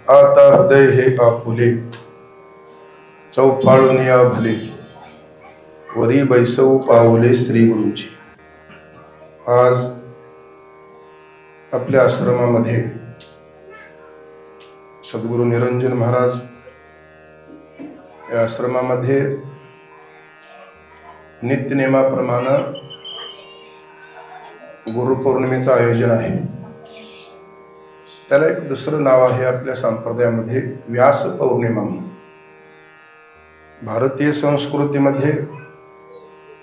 आता हृदय हे आपुले चौफाळून या भले वरी बैसव पावले श्री गुरूंची। आज आपल्या आश्रमामध्ये सद्गुरू निरंजन महाराज या आश्रमामध्ये नित्यनेमाप्रमाणे गुरुपौर्णिमेचं आयोजन आहे। त्याला एक दुसरं नाव आहे आपल्या संप्रदायामध्ये व्यास पौर्णिमा। भारतीय संस्कृतीमध्ये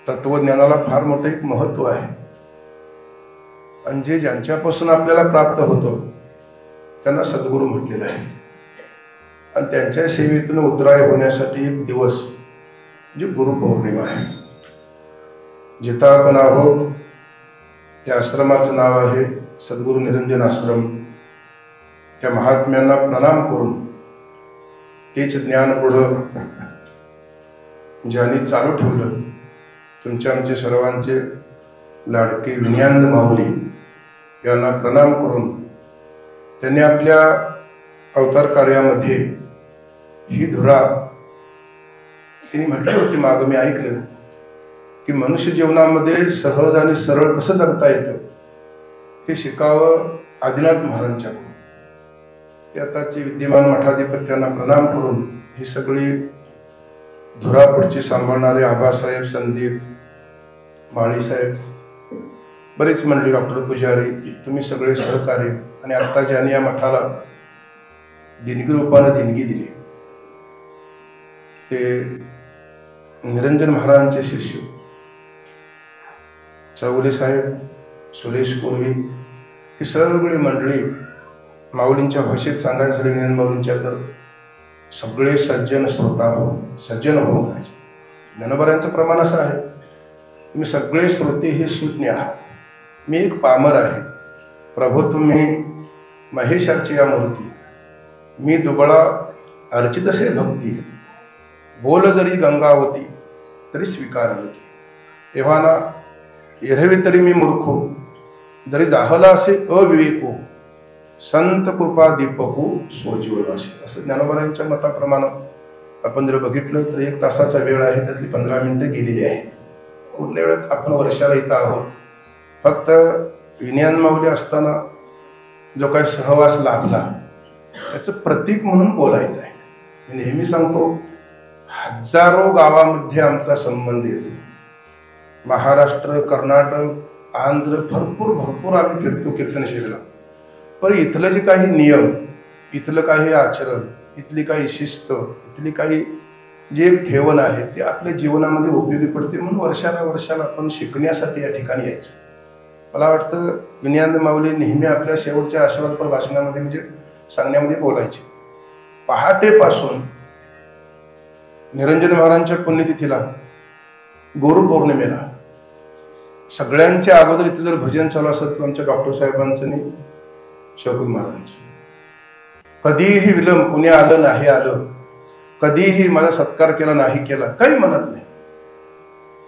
तत्वज्ञानाला फार मोठं एक महत्त्व आहे आणि जे ज्यांच्यापासून आपल्याला प्राप्त होतं त्यांना सद्गुरू म्हटलेलं आहे आणि त्यांच्या सेवेतून उतराय होण्यासाठी एक दिवस जे गुरुपौर्णिमा आहे। जिथं आपण आहोत त्या आश्रमाचं नाव आहे सद्गुरू निरंजन आश्रम। त्या महात्म्यांना प्रणाम करून तेच ज्ञान पुढं ज्यांनी चालू ठेवलं तुमच्या आमचे सर्वांचे लाडके विनयानंद माऊली यांना प्रणाम करून त्यांनी आपल्या अवतार कार्यामध्ये ही धुरा त्यांनी म्हटली होती। मागं मी ऐकलं की मनुष्य जीवनामध्ये सहज आणि सरळ कसं जगता येतं हे शिकावं आदिनाथ महाराजांच्याकडून। ते आताचे विद्यमान मठाधिपत्यांना प्रणाम करून ही सगळी धुरा पुढची सांभाळणारे आबासाहेब, संदीप, माळीसाहेब, बरेच मंडळी, डॉक्टर पुजारी, तुम्ही सगळे सहकारी आणि आत्ता ज्यांनी या मठाला देणगी रूपाने देणगी दिली ते निरंजन महाराजांचे शिष्य चौगुले साहेब, सुरेश कोळवी, ही सगळी मंडळी माऊलींच्या भाषेत सांगायचं झाले ज्ञान माऊलींच्या तर सगळे सज्जन श्रोता हो, सज्जन हो। ज्ञानोबारांचं प्रमाण असं आहे तुम्ही सगळे श्रोते हे सुज्ञ आहात। मी एक पामर आहे, प्रभू तुम्ही महेशाची या मूर्ती, मी दुबळा अर्चित असे भक्ती, बोल जरी गंगावती तरी स्वीकार लकी, एव्हाना एरवी तरी मी मूर्खो, जरी जाहला असे अविवेको, संत कृपा दीपकू स्वजीवनाशी। असं ज्ञानोबारांच्या मताप्रमाणे आपण जर बघितलं तर 1 तासाचा वेळ आहे, त्यातली 15 मिनिटं गेलेली आहेत। उरल्या वेळात आपण वर्षाला इथं आहोत। फक्त विनयान माऊली असताना जो काही सहवास लाभला त्याचं प्रतीक म्हणून बोलायचं आहे। मी नेहमी सांगतो हजारो गावामध्ये आमचा संबंध येतो। महाराष्ट्र, कर्नाटक, आंध्र भरपूर आम्ही फिरतो कीर्तन सेवेला। पण इथलं जे काही नियम, इथलं काही आचरण, इथली काही शिस्त, इथली काही जे ठेवण आहे ते आपल्या जीवनामध्ये उपयोगी पडते म्हणून वर्षाला आपण शिकण्यासाठी या ठिकाणी यायचो। मला वाटतं विनयानंद माऊली नेहमी आपल्या शेवटच्या आशीर्वादपर भाषणामध्ये म्हणजे सांगण्यामध्ये बोलायचे, पहाटेपासून निरंजन महाराजांच्या पुण्यतिथीला गुरुपौर्णिमेला सगळ्यांच्या अगोदर इथं जर भजन चालू असेल तर आमच्या डॉक्टर साहेबांचं आणि शोभून महाराजांचं कधीही विलंब, कुणी आलं नाही आलं, कधीही माझा सत्कार केला नाही केला, काही म्हणत नाही।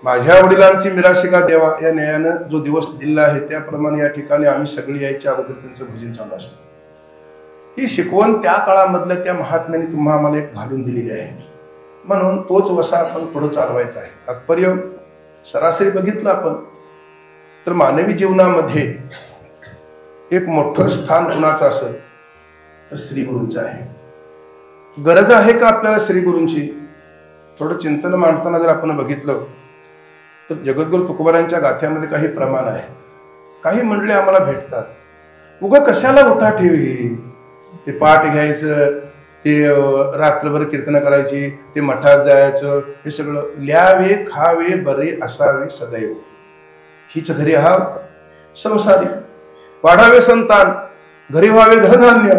माझ्या वडिलांची मिराशिका देवा या न्यायानं जो दिवस दिला आहे त्याप्रमाणे या ठिकाणी आम्ही सगळी यायच्या अगोदर त्यांचं भजन चालू असतं। ही शिकवण त्या काळामधल्या त्या महात्म्याने तुम्हा आम्हाला एक घालून दिलेली आहे म्हणून तोच वसा आपण पुढे चालवायचा आहे। तात्पर्य सरासरी बघितलं आपण तर मानवी जीवनामध्ये एक मोठं स्थान कुणाचं असेल तर श्री गुरूंचं आहे। गरज आहे का आपल्याला श्री गुरूंची? थोडं चिंतन मांडताना जर आपण बघितलं तर जगद्गुरू तुकोबारांच्या गाथ्यामध्ये काही प्रमाण आहेत। काही मंडळी आम्हाला भेटतात, उगा कशाला उठा ठेवी, ते पाठ घ्यायचं, ते रात्रभर कीर्तन करायची, ते मठात जायचं, हे सगळं ल्यावे खावे बरे असावे सदैव, हीच धरी हा संसारी, वाढावे संतान, घरी व्हावे धनधान्य,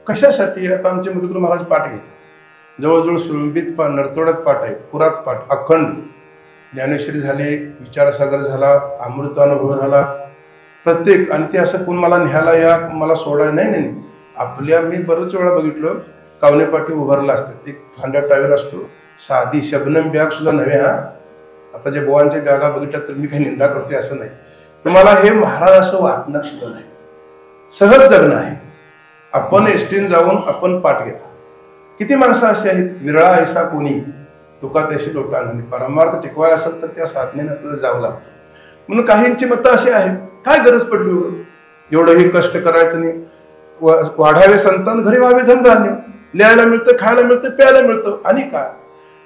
कशासाठी? आता आमचे मुदगुरू महाराज पाठ घेतात, जवळजवळ सुलंबित पाठ, नरतोड्यात पाठ आहेत, पुरात पाठ, अखंड ज्ञानेश्वरी झाली, विचारसागर झाला, अमृतानुभव झाला, प्रत्येक। आणि ते असं कोण मला न्यायला या, मला सोडाय नाही। आपल्या मी बरेच वेळा बघितलं कावनेपाठी उभारला असतात, एक खांद्यात टावेल असतो, साधी शबनम बॅग सुद्धा नव्हे। आता जे बोवांच्या बॅगा बघितल्या तर मी काही निंदा करते असं नाही, तुम्हाला हे महाराज असं वाटणार सुद्धा नाही। सहज जगणं आहे, आपण एसटीन जाऊन आपण पाठ घेता. किती माणसं अशी आहेत, विरळा ऐसा कोणी तुका त्याशी लोटांगणी. परमार्थ टिकवाय असेल तर त्या साधनेने आपल्याला जावं लागतं. म्हणून काहींची मतं अशी आहेत, काय गरज पडली एवढंही कष्ट करायचं नाही, वाढावे संतान घरी व्हावे धनधान्य, लिहायला मिळतं, खायला मिळतं, प्यायला मिळतं, आणि काय.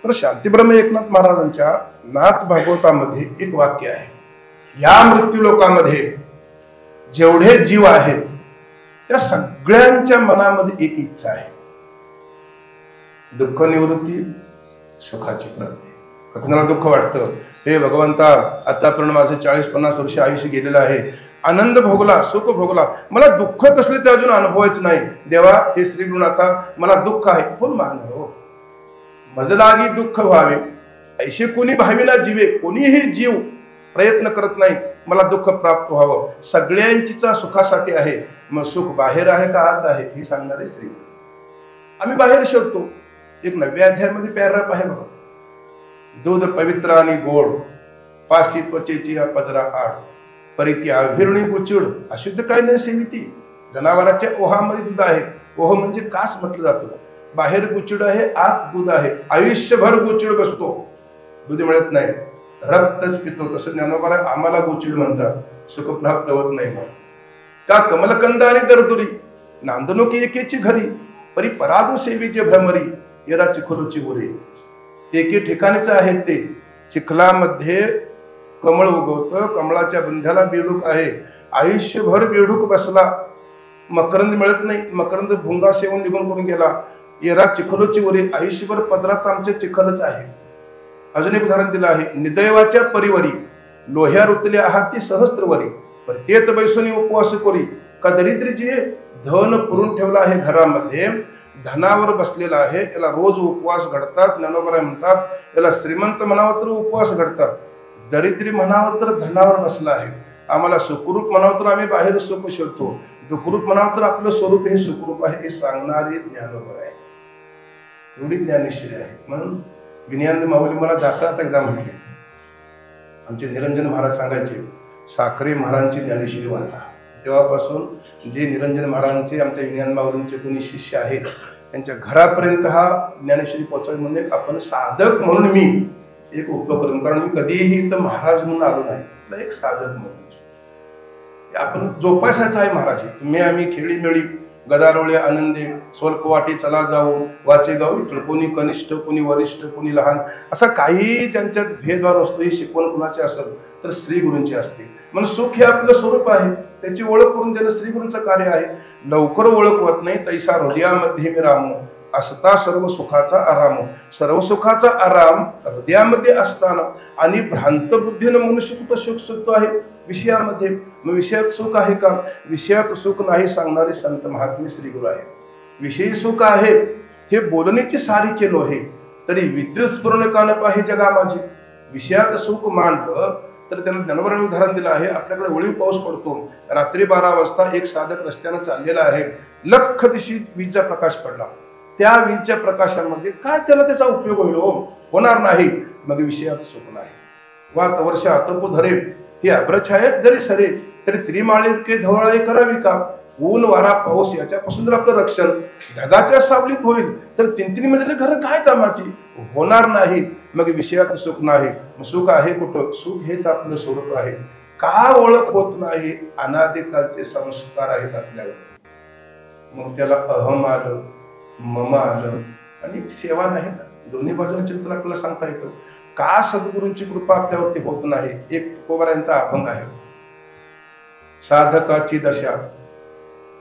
तर शांतीब्रह्म एकनाथ महाराजांच्या नाथ भागवतामध्ये एक वाक्य आहे, या मृत्यू लोकामध्ये जेवढे जीव आहेत त्या सगळ्यांच्या मनामध्ये एक इच्छा आहे, दुःख निवृत्ती, सुखाची प्राप्ती. कुणाला दुःख वाटतं, हे भगवंता आतापर्यंत माझं 40-50 वर्ष आयुष्य गेलेलं आहे, आनंद भोगला, सुख भोगला, मला दुःख कसले ते अजून अनुभवायचं नाही. देवा हे श्री गुरुनाथा मला दुःख आहे. कोण मागणार हो, मजलागी दुःख व्हावे ऐसे कोणी भाविना जीवे. कोणीही जीव प्रयत्न करत नाही मला दुःख प्राप्त व्हावं. सगळ्यांचीच सुखासाठी आहे. मग सुख बाहेर आहे का आत आहे हे सांगणारे श्री गुरु. आम्ही बाहेर शोधतो. एक 9व्या अध्यायामध्ये पॅराग्राफ आहे बघा, दूध पवित्र आणि गोड, पाशी त्वचेची पदरा आड, परिती आविर्णी गुचिड, अशुद्ध काय न सेविती. जनावराच्या ओहामध्ये दूध आहे, ओह म्हणजे कास म्हटलं जातं. बाहेर गुचिड आहे, आत दूध आहे. आयुष्यभर गुचिड बसतो, दूध मिळत नाही, रक्तच पितो. तसं ज्ञानोबा आम्हाला गुचिड म्हणतात, सुख प्राप्त होत नाही. का कमलकंद आणि दरदुरी, नांदणुकी एकेची घरी, परी परागू सेवीचे भ्रमरी, येरा चिखलोची उरी. एके ठिकाणीच आहेत ते. चिखलामध्ये कमळ उगवतं, कमळाच्या बुंध्याला बेडूक आहे. आयुष्यभर बेडूक बसला, मकरंद मिळत नाही, मकरंद भुंगा सेवून निघून करून गेला. येरा चिखलोची उरी, आयुष्यभर पदरात आमचे चिखलच आहे. अजून एक उदाहरण दिलं आहे, निदैवाच्या परिवरी, लोह्या रुतले आहात ती सहस्त्रवरी, प्रत्येत बैसुनी उपवास करी. का दरिद्रीचे धन पुरून ठेवला आहे घरामध्ये, धनावर बसलेला आहे, याला रोज उपवास घडतात. ज्ञानोबा म्हणतात याला श्रीमंत म्हणावं तर उपवास घडतात, दरिद्री म्हणावं तर धनावर बसला आहे. आम्हाला सुखरूप म्हणावं तर आम्ही बाहेर सुख शोधतो, दुःखरूप म्हणावं तर आपलं स्वरूप हे सुखरूप आहे, हे सांगणारे ज्ञानोबा आहे. एवढी ज्ञानेश्वरी आहे. म्हणून विनयानंद माऊली मला जातात एकदा म्हटले, आमचे निरंजन महाराज सांगायचे, साखरे महाराजांची ज्ञानेश्वरी वाचा. तेव्हापासून जे निरंजन महाराजांचे आमच्या विनयानंद माऊलींचे कोणी शिष्य आहेत त्यांच्या घरापर्यंत हा ज्ञानेश्वरी पोहोचवणे म्हणजे आपण साधक म्हणून मी एक उपक्रम, कारण मी कधीही तर महाराज म्हणून आलो नाही, तर एक साधक म्हणून आपण जोपासायचं आहे. महाराज तुम्ही आम्ही खेळी मिळी गदारोळे आनंदे, स्वल्पवाटी चला जाऊ, वाचे गाऊ विठ्ठल. कोणी कनिष्ठ, कोणी वरिष्ठ, कोणी लहान, असा काही ज्यांच्यात भेदभाव असतो. ही शिकवण कुणाची असेल तर श्री गुरूंची असते. म्हणून सुख हे आपलं स्वरूप आहे, त्याची ओळख करून देणं श्री गुरूंचं कार्य आहे. लवकर ओळख होत नाही तैसा हृदयामध्ये मी रामो, असता सर्व सुखाचा आराम. सर्व सुखाचा आराम हृदयामध्ये असताना आणि भ्रांत बुद्धीनं मनुष्य कुठं सुख सुखतो आहे विषयामध्ये. मग विषयात सुख आहे का? विषयात सुख नाही सांगणारे संत महात्मे श्री गुरु आहे. विषयी सुख आहे हे बोलण्याची सारी केलो आहे, तरी विद्युत स्फुरण कान पाहे जगा माझी. विषयात सुख मांडलं तर त्याला ज्ञानोबांनी उदाहरण दिलं आहे. आपल्याकडे ओळीव पाऊस पडतो, रात्री 12 वाजता एक साधक रस्त्यानं चाललेला आहे, लख दिशी वीजचा प्रकाश पडला. त्या वीजच्या प्रकाशामध्ये काय त्याला त्याचा उपयोग होईल? होणार नाही. मग विषयात सुख नाही. वात वर्ष आतपो धरे, ही अभ्रछायत जरी सरे, तरी त्रिमाळीत के धवळे करावी का? ऊन वारा पाऊस याच्यापासून जर आपलं रक्षण ढगाच्या सावलीत होईल तर 3-3 मजले घर काय कामाची? होणार नाही. मग विषयात सुख नाही. सुख आहे कुठं? सुख हेच आपलं स्वरूप आहे. का ओळख होत नाही? अनादिकालचे संस्कार आहेत आपल्यावर. मग त्याला अहम आलं, मम आलं आणि सेवा नाही ना. दोन्ही बाजूने चिंतन आपल्याला सांगता येतं. का सद्गुरूंची कृपा आपल्यावरती होत नाही? एक तुकोबारायांचा अभंग आहे, साधकाची दशा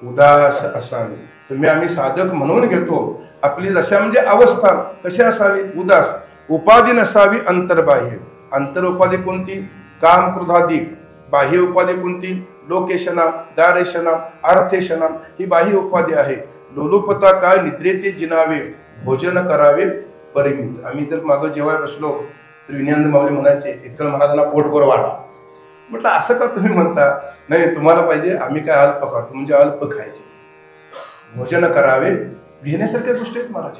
उदास असावी. तुम्ही आम्ही साधक म्हणून घेतो, आपली दशा म्हणजे अवस्था कशी असावी? उदास. उपाधी नसावी अंतर्बाह्य. अंतर उपाधी कोणती? काम क्रोधाधिक. बाह्य उपाधी कोणती? लोकेशना, दारेशना, अर्थेशना, ही बाह्य उपाधी आहे. लोलुपता काय? निद्रेते जिनावे, भोजन करावे परिमित. आम्ही जर मागं जेवाय बसलो तर विनयानंद माऊली म्हणायचे, एकल महाराजांना पोटभर वाढा. म्हटलं असं का तुम्ही म्हणता? नाही, तुम्हाला पाहिजे आम्ही काय अल्प खातो म्हणजे अल्प खायचे. भोजन करावे, घेण्यासारख्या गोष्टी आहेत महाराज.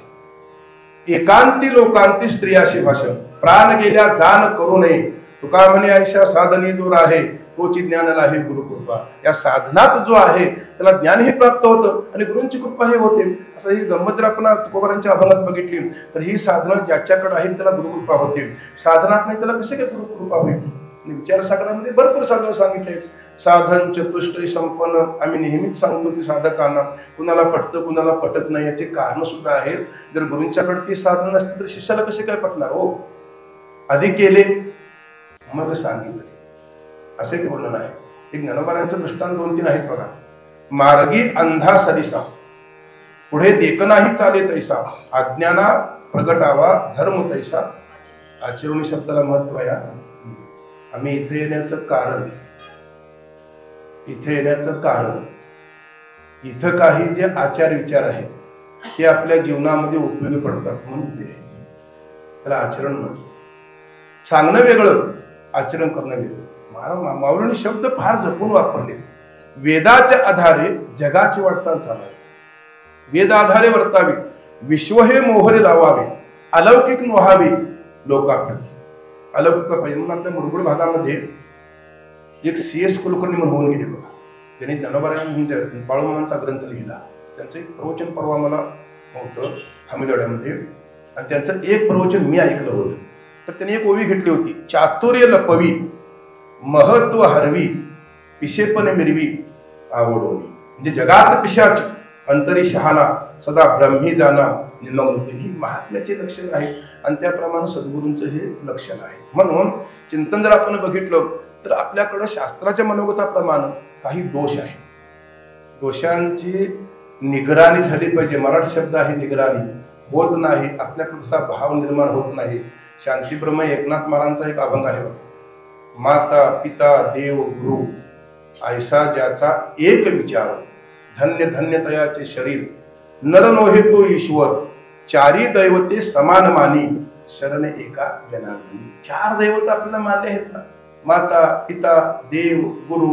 एकांती लोकांती स्त्रियाशी भाषण, प्राण गेल्या जाण करू नये. तुका म्हणे ऐशा साधनी दूर आहे, तोची ज्ञानाला आहे गुरुकृपा. या साधनात जो आहे त्याला ज्ञानही प्राप्त होतं आणि गुरूंची कृपाही होते. आता ही गंमत जर आपण तुकोबारांच्या अभंगात बघितली तर ही साधनं ज्याच्याकडे आहेत त्याला गुरुकृपा होते, साधनात नाही त्याला कशी काय गुरुकृपा होईल. विचारसागरामध्ये भरपूर साधनं सांगितले. साधन चतुष्टय संपन्न आम्ही नेहमीच सांगतो की साधकांना, कुणाला पटतं कुणाला पटत नाही याचे कारण सुद्धा आहेत. जर गुरूंच्याकडे ती साधन नसतील तर शिष्याला कसे काय पटणार हो. आधी केले मग सांगितले असे एक वर्णन आहे. एक ज्ञानोबारांचं दृष्टांत 2-3 आहेत बघा. मार्गी अंधा सदिसा पुढे देखनाही चाले तैसा, अज्ञाना प्रगटावा धर्म तैसा. आचरणी शब्दाला महत्व आहे. आम्ही इथे येण्याचं कारण, इथं काही जे आचार विचार आहेत ते आपल्या जीवनामध्ये उपयोगी पडतात म्हणून त्याला आचरण म्हणतात. सांगणं वेगळं, आचरण करणं वेगळं. माऊलींनी शब्द फार जपून वापरले. वेदाच्या आधारे जगाची वाटचाल चालावी, वेद आधारे वर्तावी, विश्व हे मोहरे लावावे, अलौकिक मोहावे लोकाप्रती. अलौकिक पाहिजे म्हणून आपल्या मुरगुड भागामध्ये एक CS कुलकर्णी म्हणून होऊन गेले बघा. त्यांनी ज्ञानोबारांच्या बाळूमामांचा ग्रंथ लिहिला. त्यांचं एक प्रवचन परवा मला होतं हमीदवाड्यामध्ये आणि त्यांचं एक प्रवचन मी ऐकलं होतं. तर त्यांनी एक ओवी घेतली होती. चातुर्य लपवी महत्व हरवी, पिशेपण मिरवी आवडोनी. म्हणजे जगात पिशाच अंतरी शहाणा, सदा ब्रह्मी जाणा निमग्न. ही महात्म्याचे लक्षण आहे आणि त्याप्रमाणे सद्गुरूंचं हे लक्षण आहे. म्हणून चिंतन जर आपण बघितलं तर आपल्याकडं शास्त्राच्या मनोगताप्रमाणे काही दोष आहे. दोषांची निगराणी झाली पाहिजे. मराठी शब्द आहे निगराणी, होत नाही. आपल्याकडे तसा भाव निर्माण होत नाही. शांतीप्रमेय एकनाथ महाराजांचा एक अभंग आहे बघा. माता पिता देव गुरु ऐसा ज्याचा एक विचार, धन्य धन्य तयाचे शरीर, नर नोहे तो ईश्वर, चारी दैवते समान मानी, शरण एका जनार्दनी. 4 दैवत आपल्याला मानले आहेत ना, माता पिता देव गुरु.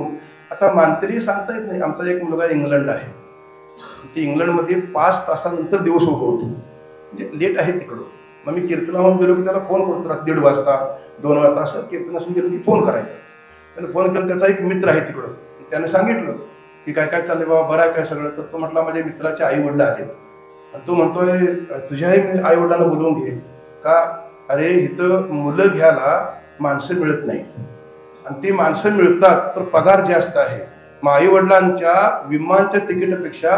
आता मानतरी सांगता येत नाही. आमचा एक मुलगा इंग्लंडला आहे. ते इंग्लंडमध्ये 5 तासानंतर दिवस उगवतो, म्हणजे लेट आहे तिकडं. मग मी कीर्तनाहून गेलो की त्याला फोन करतो. 1:30 वाजता 2 वाजता असं कीर्तन असून गेलो की फोन करायचा. त्याने फोन केला. त्याचा एक मित्र आहे तिकडं. त्याने सांगितलं की काय काय चाललंय बाबा, बरं आहे काय सगळं. तर तो म्हटला माझ्या मित्राचे आई वडील आले. आणि तो म्हणतोय तुझ्याही आई वडिलांना बोलवून घे का. अरे इथं मुलं घ्यायला माणसं मिळत नाहीत आणि ती माणसं मिळतात तर पगार जास्त आहे. मग आई वडिलांच्या विमानच्या तिकीटपेक्षा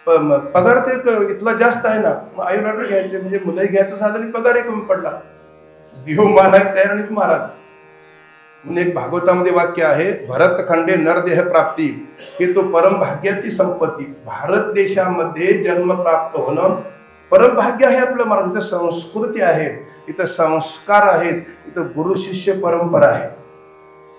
पगार ते इथला जास्त आहे ना. मग आई वडिलांना घ्यायचे म्हणजे मुलंही घ्यायचं झालं आणि पगारही कमी पडला. देव मानाय तयार नाहीत महाराज. म्हणून एक भागवतामध्ये वाक्य आहे, भरतखंडे नरदेह प्राप्ती हे तो परमभाग्याची संपत्ती. भारत देशामध्ये जन्म प्राप्त होणं परमभाग्य आहे आपलं महाराज. इथं संस्कृती आहे, इथं संस्कार आहेत, इथं गुरु शिष्य परंपरा आहे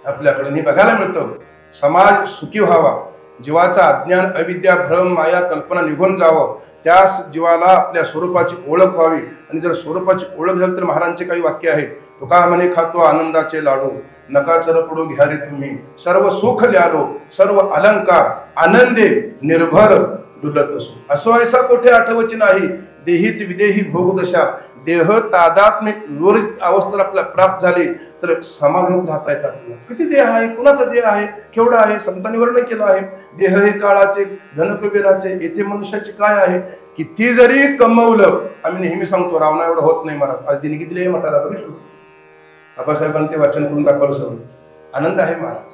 आपल्याकडे. हे बघायला मिळतं. समाज सुखी व्हावा, जीवाचा अज्ञान अविद्या भ्रम माया कल्पना निघून जावं, त्यास जीवाला आपल्या स्वरूपाची ओळख व्हावी. आणि जर स्वरूपाची ओळख झाली तर महाराजांचे काही वाक्य आहेत. तुका म्हणे खातो आनंदाचे लाडू, नका चरपडू घ्या रे तुम्ही, सर्व सुख ल्यालो सर्व अलंकार, आनंदे निर्भर डुलत असो. असो ऐसा कोठे आठवची नाही, देहीच विदेही भोगदशा. देह तादात्म्य लोरित अवस्थेला आपल्याला प्राप्त झाली तर समाधानात राहता येतात. किती देह आहे, कुणाचा देह आहे, केवढा आहे. संतांनी वर्णन केलं आहे. देह हे काळाचे धनकुबेराचे, येथे मनुष्याचे काय आहे. किती जरी कमवलं, आम्ही नेहमी सांगतो रावणा एवढं होत नाही महाराज. आज दिनी किती म्हटायला बघितलं. आबासाहेबांनी ते वाचन करून दाखवलं सगळं. आनंद आहे महाराज.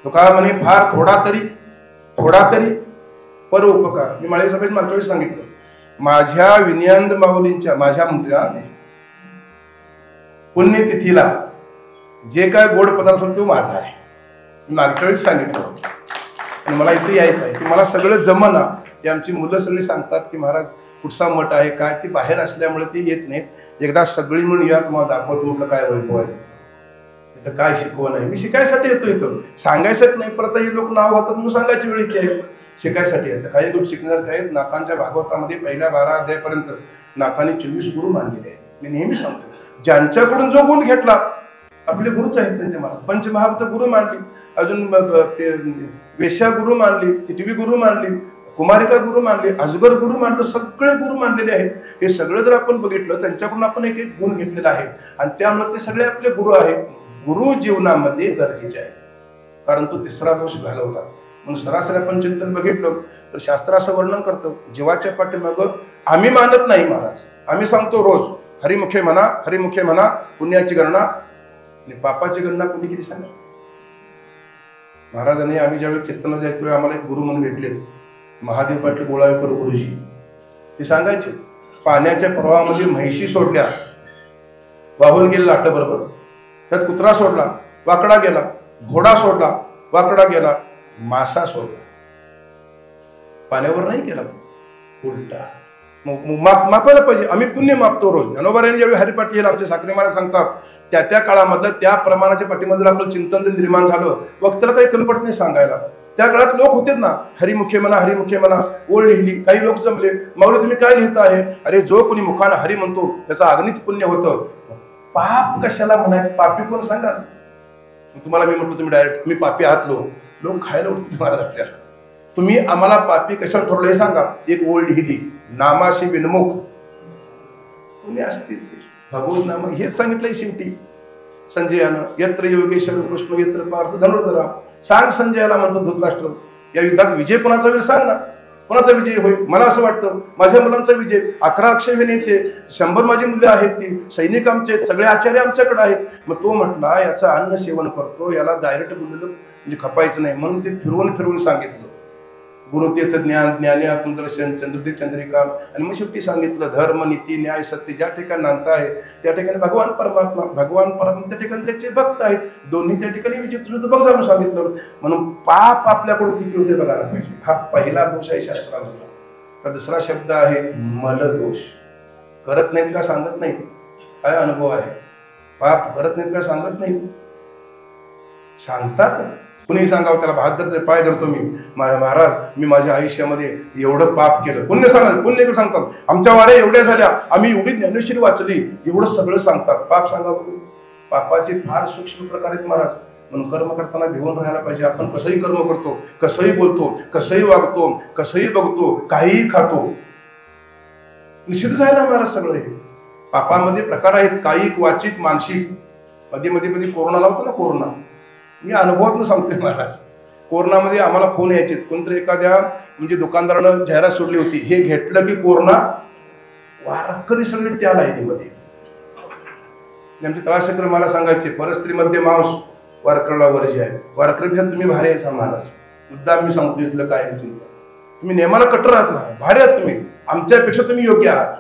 तुका म्हणे फार थोडा तरी पर उपकार. मी माळी सभेत मागच्या वेळेस सांगितलं, माझ्या विनयांद माऊलींच्या माझ्या मंत्र्याने पुण्यतिथीला जे काय गोड पदार्थ तो माझा आहे. मी मागच्या वेळेस सांगितलं आणि मला इथे यायचं आहे की मला सगळं जमना. ते आमची मुलं सगळी सांगतात की महाराज कुठचा मठ आहे काय. ती बाहेर असल्यामुळे ते येत नाहीत. एकदा सगळी म्हणून या तुम्हाला दाखवतो म्हटलं काय वैभव आहे इथं, काय शिकवण आहे. मी शिकायसाठी येतो इथं, सांगायसाठी नाही. परत हे लोक नाव घालतात म्हणून सांगायची वेळ इथे आहे. शिकायसाठी यायचं. काही गोष्टी शिकणार आहेत. नाथांच्या भागवतामध्ये पहिल्या 12 अध्यायापर्यंत नाथांनी 24 गुरु मानलेले आहेत. मी नेहमी सांगतो ज्यांच्याकडून जो गुण घेतला आपले गुरुच आहेत त्यांचे महाराज. पंचमहाभूत गुरु मानली, अजून वेश्या गुरु मानली, तिटवी गुरु मानली, कुमारिका गुरु मानले, अजगर गुरु मानलं, सगळे गुरु मानलेले आहेत. हे सगळं जर आपण बघितलं त्यांच्याकडून आपण एक एक गुण घेतलेला आहे आणि त्यामुळे ते सगळे आपले गुरु आहेत. गुरु जीवनामध्ये गरजेचे आहे. कारण तो तिसरा दोष घालवता. म्हणून सरासरी आपण चिंतन बघितलं तर शास्त्र असं वर्णन करतं, जीवाच्या पाठीमागं आम्ही मानत नाही महाराज, आम्ही सांगतो रोज हरिमुखे म्हणा, हरिमुखे म्हणा, पुण्याची गणना आणि पापाची गणना कोणी किती सांगा. महाराजांनी आम्ही ज्यावेळी कीर्तनाला जायचो त्यावेळी आम्हाला एक गुरु म्हणून भेटले, महादेव पाटील गोळाळकर गुरुजी. ते सांगायचे पाण्याच्या प्रवाहामध्ये म्हैशी सोडल्या, वाहून गेले लाटाबरोबर, त्यात कुत्रा सोडला, वाकडा गेला, घोडा सोडला, वाकडा गेला, मासा सोडला, पाण्यावर नाही गेला तो, उलटा. मापायला पाहिजे. आम्ही पुण्य मापतो रोज. ज्ञानोबारायांनी ज्यावेळी हरिपाठ येईल आमचे साखरे महाराज सांगतात, त्या काळामधलं त्या प्रमाणाच्या पाठीमध्ये आपलं चिंतन निर्माण झालं, वक्ताला काही कमी पडत नाही सांगायला. त्या काळात लोक होते ना, हरिमुखे म्हणा, हरिमुखे म्हणा, ओळ लिहिली. काही लोक जमले, माऊली तुम्ही काय लिहित आहे? अरे जो कोणी मुखानं हरी म्हणतो त्याचं अगणित पुण्य होतं. पाप कशाला म्हणाय? पापी कोण सांगा. तुम्हाला मी म्हटलं तुम्ही डायरेक्ट मी पापी आहात, लोक खायला उठतील महाराज आपल्याला. तुम्ही आम्हाला पापी कशाला ठरवलं हे सांगा. एक ओळ लिहिली, नामाशी विनमुख तुम्ही असतील भगवत नाम, हेच सांगितलंय शेवटी संजयानं. यत्र योगेश्वर कृष्ण यत्र पार्थ धनुर्धरा. सांग संजयाला म्हणतो धृतराष्ट्र, या युद्धात विजय कोणाचा होईल सांग ना, कोणाचा विजय होईल? मला असं वाटतं माझ्या मुलांचा विजय. 11 अक्षय नेते, 100 माझी मुले आहेत, ती सैनिक आमचे, सगळे आचार्य आमच्याकडे आहेत. मग तो म्हटला याचं अन्न सेवन करतो, याला डायरेक्ट बोललेलं म्हणजे खपायचं नाही, म्हणून ते फिरवून सांगितलं. गुरुतीर्थ ज्ञान, ज्ञानी आत्मदर्शन, चंद्रदेव चंद्रिका, आणि मग शेवटी सांगितलं धर्म, नीती, न्याय, सत्य ज्या ठिकाणी नांदत आहे त्या ठिकाणी भगवान परमात्मा त्या ठिकाणी त्याचे भक्त आहेत. दोन्ही त्या ठिकाणी विचित्र बघ जाऊन सांगितलं. म्हणून पाप आपल्याकडून किती होते बघायला पाहिजे. हा पहिला दोष आहे शास्त्रामध्ये. तर दुसरा शब्द आहे मलदोष. करत नाहीत का सांगत नाहीत. काय अनुभव आहे? पाप करत नाहीत का सांगत नाहीत, सांगतात. कुणी सांगावं त्याला बहादर पाय धरतो मी, महाराज मी माझ्या आयुष्यामध्ये एवढं पाप केलं. पुण्य सांगा, पुण्य सांगतात. आमच्या वाड्या एवढ्या झाल्या, आम्ही एवढी ज्ञानेश्वरी वाचली, एवढं सगळं सांगतात. पाप सांगा. पापाचे फार सूक्ष्म प्रकार आहेत महाराज. म्हणून कर्म करताना भिवून राहायला पाहिजे. आपण कसंही कर्म करतो, कसंही बोलतो, कसंही वागतो, कसंही बघतो, काहीही खातो, निषिद्ध जायला महाराज. सगळं हे पापामध्ये प्रकार आहेत, कायिक, वाचिक, मानसिक. मध्ये कोरोनाला होता ना, कोरोना मी अनुभवातून सांगतोय महाराज. कोरोनामध्ये आम्हाला फोन यायचे, कोणतरी एखाद्या म्हणजे दुकानदारानं जाहिरात सोडली होती, हे घेतलं की कोरोना, वारकरी सगळे त्या लाईनीमध्ये. आमचे तळाशेकर मला सांगायचे परस्त्रीमध्ये मांस वारकऱ्याला वर्ज्य आहे. वारकऱ्यापेक्षा तुम्ही भारी आहे महाराज. मुद्दा मी सांगतो इथलं काय चिंता. तुम्ही नेमाला कट्टर आहात महाराज, भारी आहात तुम्ही, आमच्यापेक्षा तुम्ही योग्य आहात.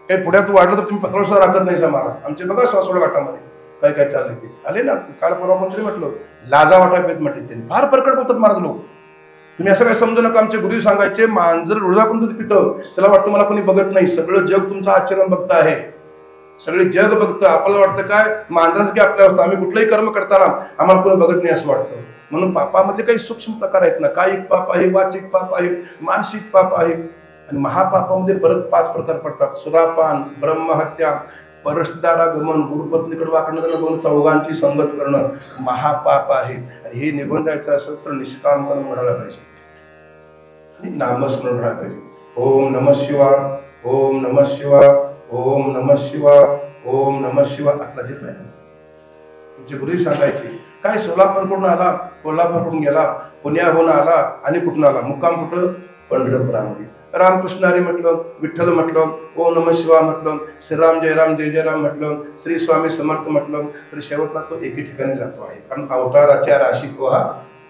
काही पुढ्यात वाढलं तर तुम्ही पत्रावर सुद्धा राखत नाही महाराज. आमचे बघा सासवड घाटामध्ये काय चाललंय ते आले ना. काल परवा कोणतरी म्हटलं लाजा वाटापेत म्हटले, त्यांनी फार परकट बोलतात महाराज लोक. तुम्ही असं काय समजू नका. आमचे गुरु सांगायचे मांजर रुळाकून दूध पितं त्याला वाटतं मला कोणी बघत नाही. सगळं जग तुमचं आचरण बघतं आहे, सगळे जग बघतं. आपल्याला वाटतं काय मांजरासारखी आपल्या अवस्था, आम्ही कुठलंही कर्म करताना आम्हाला कोणी बघत नाही असं वाटतं. म्हणून पापामध्ये काही सूक्ष्म प्रकार आहेत ना, कायिक पाप आहे, वाचिक पाप आहे, मानसिक पाप आहे. आणि महापापामध्ये परत 5 प्रकार पडतात. सुरापान, ब्रह्महत्या, परसदारागमन, गुरुपत्नीकडे वाकडणं जाणं, चौघांची संगत करणं महापाप आहे. आणि हे निघून जायचं असेल तर निष्काम कर्म घडायला पाहिजे आणि नामस्मरण घडायला पाहिजे. ओम नमः शिवाय, ओम नमः शिवाय, ओम नमः शिवाय, ओम नमः शिवाय. आपला जे नाही तुमचे गुरु सांगायचे. काय सोलापूरकडून आला, कोल्हापूरकडून गेला, पुण्याहून आला आणि कुठून आला, मुक्काम कुठं? पंढरपुरामध्ये. रामकृष्ण हरी म्हटलं, विठ्ठल म्हटलं, ओम नमः शिवाय म्हटलं, श्रीराम जयराम जय जयराम म्हटलं, श्री स्वामी समर्थ म्हटलं, तर शेवटला तो एके ठिकाणी जातो आहे. कारण अवताराच्या राशी तो हा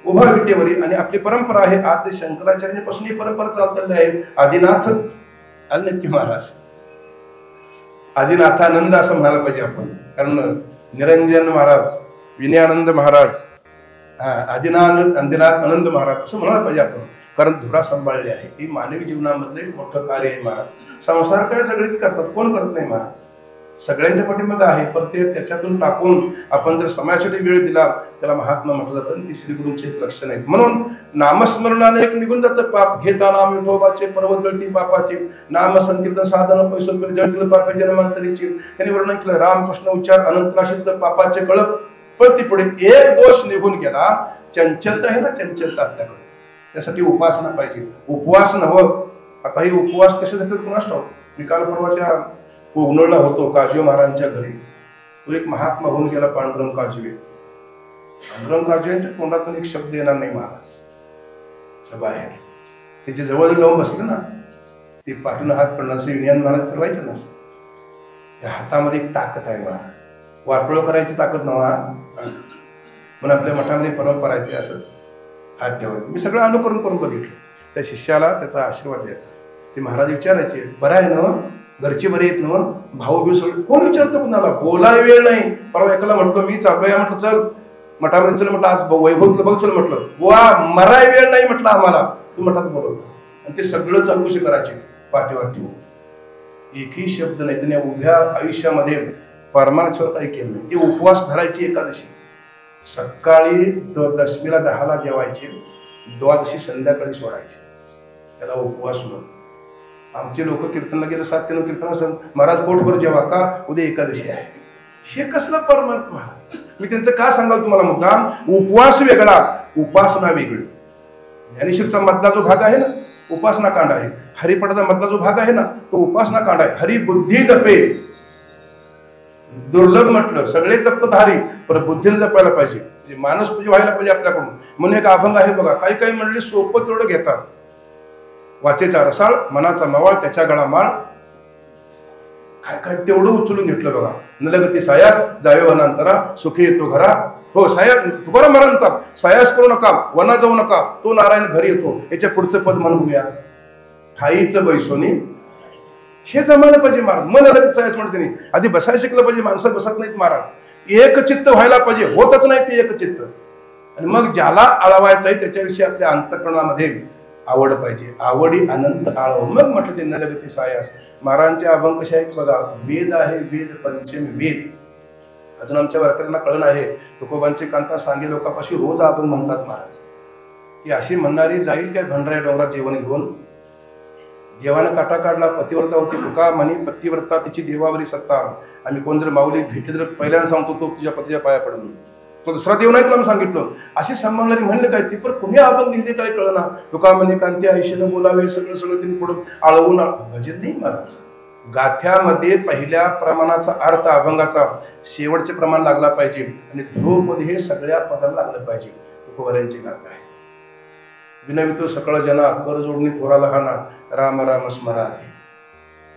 उभा विटेवरी. आणि आपली परंपरा आहे, आद्य शंकराचार्यापासून ही परंपरा चाललेली आहे. आदिनाथ आले नाहीत की महाराज, आदिनाथानंद असं म्हणायला पाहिजे आपण. कारण निरंजन महाराज, विनयानंद महाराज, आदिनाथ आनंद महाराज असं म्हणायला पाहिजे आपण. कारण धुरा सांभाळली आहे. ही मानवी जीवनामधले मोठं कार्य आहे महाराज. संसार काय सगळेच करतात, कोण करत नाही महाराज. सगळ्यांच्या पाठीमागे आहे, पण ते त्याच्यातून टाकून आपण जर समाजासाठी वेळ दिला त्याला महात्मा म्हटलं जातं. आणि ती श्रीगुरूंचे एक लक्षण आहेत. म्हणून नामस्मरणाने एक निघून जातं पाप. घेता नाम विठोबाचे पर्वत गळती पापाची, नाम संकीर्तन साधन पैसो जळतील पापे जन्मांतरीची. त्यांनी वर्णन केलं रामकृष्ण उच्चार अनंतराशित पापाचे कळप पळती पुढे. एक दोष निघून गेला, चंचलता आहे ना, चंचलता आपल्याकडे. त्यासाठी उपासना पाहिजे, उपवास नवं. आता ही उपवास कसे देतात कुणास ठाऊक. मी काल परवाच्या कोगनोळला होतो काजवे महाराजांच्या घरी. तो एक महात्मा होऊन गेला, पांडुरंग काजवे. पांडुरंगाजींच्या तोंडातून एक शब्द येणार नाही महाराज बाहेर. त्याच्या जवळ जाऊन बसले ना, ते पाठून हात पडला असं विज्ञान महाराज फिरवायचं नसतं. त्या हातामध्ये एक ताकद आहे महाराज, वाटोळं करायची ताकद नव्हा. म्हणून आपल्या मठामध्ये परंपरा आहे ते असं हात ठेवायचं. मी सगळं अनुकरण करून बघितलं. त्या शिष्याला त्याचा आशीर्वाद द्यायचा. ते महाराज विचारायचे, बरं आहे ना, घरचे बरे आहेत ना, भाऊ बिऊ सगळे. कोण विचारतं कुणाला, बोलायला वेळ नाही. परवा एकाला म्हटलं मी चाललोय, म्हटलं चल मठामध्ये चल, म्हटलं आज वैभव बघ चल, म्हटलं बुवा मराय वेळ नाही म्हटलं आम्हाला, तू मठात बोलवतो. आणि ते सगळं चौकशी करायचे पाठीवर ठेवून, एकही शब्द नाही. त्याने उभ्या आयुष्यामध्ये परमार्थावर काही केलं नाही. ते उपवास धरायची एकादशी, सकाळी दशमीला 10ला जेवायचे, द्वादशी संध्याकाळी सोडायचे. त्याला उपवास म्हणून. आमचे लोक कीर्तनला गेले 7 किलो कीर्तन असं, महाराज पोटभर जेवा का, उद्या एकादशी आहे. हे कसलं परमार्थ महाराज. मी त्यांचं का सांगाल तुम्हाला मुद्दाम, उपवास वेगळा, उपासना वेगळी. ज्ञानेश्वरचा मधला जो भाग आहे ना, उपासना कांड आहे. हरिपटाचा मधला जो भाग आहे ना, तो उपासना कांड आहे. हरी बुद्धी जपे, दुर्लभ म्हटलं, सगळे जपतात हरी, पण बुद्धीने जपायला पाहिजे. म्हणजे मानस पूजा व्हायला पाहिजे आपल्याकडून. म्हणून एक अभंग आहे बघा, काही काही म्हणले सोपं तेवढं घेतात. वाचेचा रसाळ, मनाचा मवाळ, त्याच्या गळा माळ. काय काय तेवढं उचलून घेतलं बघा. नलगती सायास, जावे वनांतरा, सुखी येतो घरा. हो सायास, तुकाराम म्हणतात, सायास करू नका, वना जाऊ नका, तो नारायण घरी येतो. याच्या पुढचं पद म्हणूया, ठाईचं बैसोनी. हे जमायला पाहिजे महाराज. मन अलगती सायास म्हणते नाही. आधी बसायला शिकलं पाहिजे. माणसं बसत नाहीत महाराज. एक चित्त व्हायला पाहिजे, होतच नाही ते एक चित्त. आणि मग ज्याला आळवायचं आहे त्याच्याविषयी आपल्या अंतःकरणामध्ये आवड पाहिजे. आवडी अनंत आळव. मग म्हटलं ते नलगती सायास. महाराजांचे अभंग कसे आहेत बघा. वेद आहे, वेद पंचमी वेद. अजून आमच्या वारकऱ्यांना कळण आहे, तुकोबांचे कांता सांगे लोकांपाशी रोज अभंग म्हणतात महाराज. की अशी म्हणणारी जाईल काय भंडाऱ्या डोंगरात जेवण घेऊन. देवानं काटा काढला, पतिव्रता होती तुका म्हणी, पतिव्रता तिची देवावरी सत्ता. आम्ही कोण जर माऊली भेटली तर पहिल्यांदा सांगतो तो तुझ्या पतीच्या पाया पडून, तो दुसरा देव नाही तुला मी सांगितलं. अशी सांभाळणारी म्हणले काय ती, पण कुणी अभंग लिहिले काय कळना. तुका म्हणे कांती आयुष्यानं बोलावे, सगळं सगळं तिने पुढं आळवून भजन नाही महाराज. गाथ्यामध्ये पहिल्या प्रमाणाचा अर्थ अभंगाचा शेवटचे प्रमाण लागला पाहिजे. आणि ध्रुवपद हे सगळ्या पदाला लागलं पाहिजे. तुकोबारायांची गाथा आहे. विनवितो सकळ जना, कर जोडणी थोरा लहाना, राम राम स्मराले.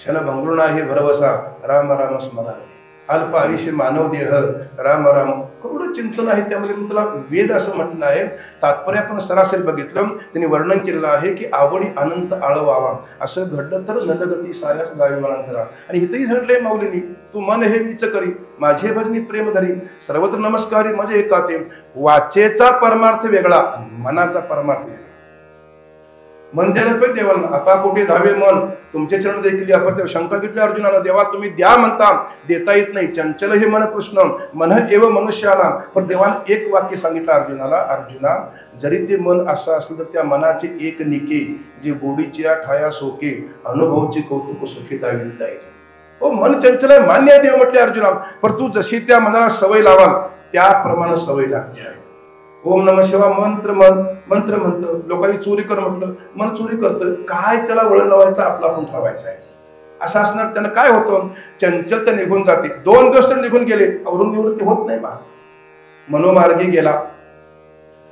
क्षण भंगुर नाही भरवसा, राम राम स्मराले. अल्प आयुष्य मानव देह, राम राम. केवढं चिंतन आहे त्यामध्ये. मी तुला वेद असं म्हटलं आहे. तात्पर्य आपण सरासरी बघितलं, त्यांनी वर्णन केलेलं आहे की आवडी अनंत आळवावा. असं घडलं तर नलगती सायास गावी वनांतरा. आणि इथंही सांगितलंय माऊलींनी, तू मन हे मीच करी, माझे भजनी प्रेम धरी, सर्वत्र नमस्कारी माझे एकाते. वाचेचा परमार्थ वेगळा, मनाचा परमार्थ वेगळा. मन द्यायला पाहिजे देवाला. आता कुठे धावे मन, तुमचे चरण देखील अपर्त्य. शंका घेतली अर्जुनाला, देवा तुम्ही द्या म्हणता, देता येत नाही. चंचल हे मन कृष्ण, मन एव मनुष्याला. पण देवाने एक वाक्य सांगितलं अर्जुनाला, अर्जुना जरी ते मन असं असलं तर त्या मनाचे एक निके, जे गोडीच्या ठाया सोके, अनुभवची कौतुक सुखी दावी जायचे. हो मन चंचल आहे, मान्य आहे देव म्हटले अर्जुना. पण तू जशी त्या मनाला सवय लावाल त्याप्रमाणे सवय लागते आहे. ओम नमः शिवाय मंत्र मंत्र म्हणतं. लोकांनी चोरी कर म्हटलं, मन चोरी करतं. काय त्याला वळण लावायचं, आपला आपण ठरवायचं आहे. असं असणार. त्यानं काय होतं, चंचलता निघून जाते. 2 दिवस तर निघून गेले, अवरून निवृत्ती होत नाही. मनोमार्गी गेला.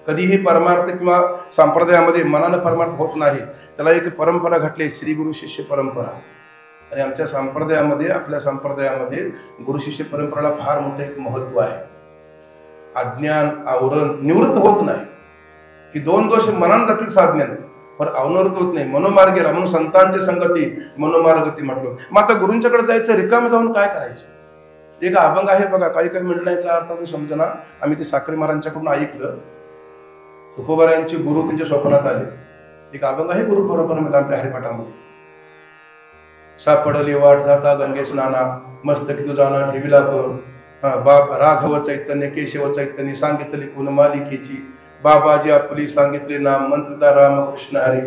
कधीही परमार्थ किंवा संप्रदायामध्ये मनानं परमार्थ होत नाही. त्याला एक परंपरा घटली, श्री गुरु शिष्य परंपरा. आणि आमच्या संप्रदायामध्ये, आपल्या संप्रदायामध्ये गुरु शिष्य परंपरेला फार मोठं एक महत्व आहे. अज्ञान आवरण निवृत्त होत नाही. ही 2 दोष मनान जातील साधण्याने, पण अवनिवृत्त होत नाही. मनोमार्ग गेला म्हणून संतांची संगती मनोमार्गती म्हटलं. मग आता गुरूंच्याकडे जायचं, रिकाम जाऊन काय करायचं. एक अभंग आहे बघा, काही काही म्हणण्याचा अर्थ अजून समजना. आम्ही ते साखरे महाराजांच्याकडून ऐकलं. तुकोबारायांचे गुरु त्यांच्या स्वप्नात आले. एक अभंग आहे गुरु परंपरेमध्ये आपल्या हरिपाठामध्ये. सापडली वाट जाता गंगे स्नाना, मस्तकी तू जाणा ठेविला पण. बाप राघव चैतन्य केशव चैतन्य सांगितली पुन मालिकेची, बाबाजी आपली सांगितले नाम मंत्रदा रामकृष्ण हरी.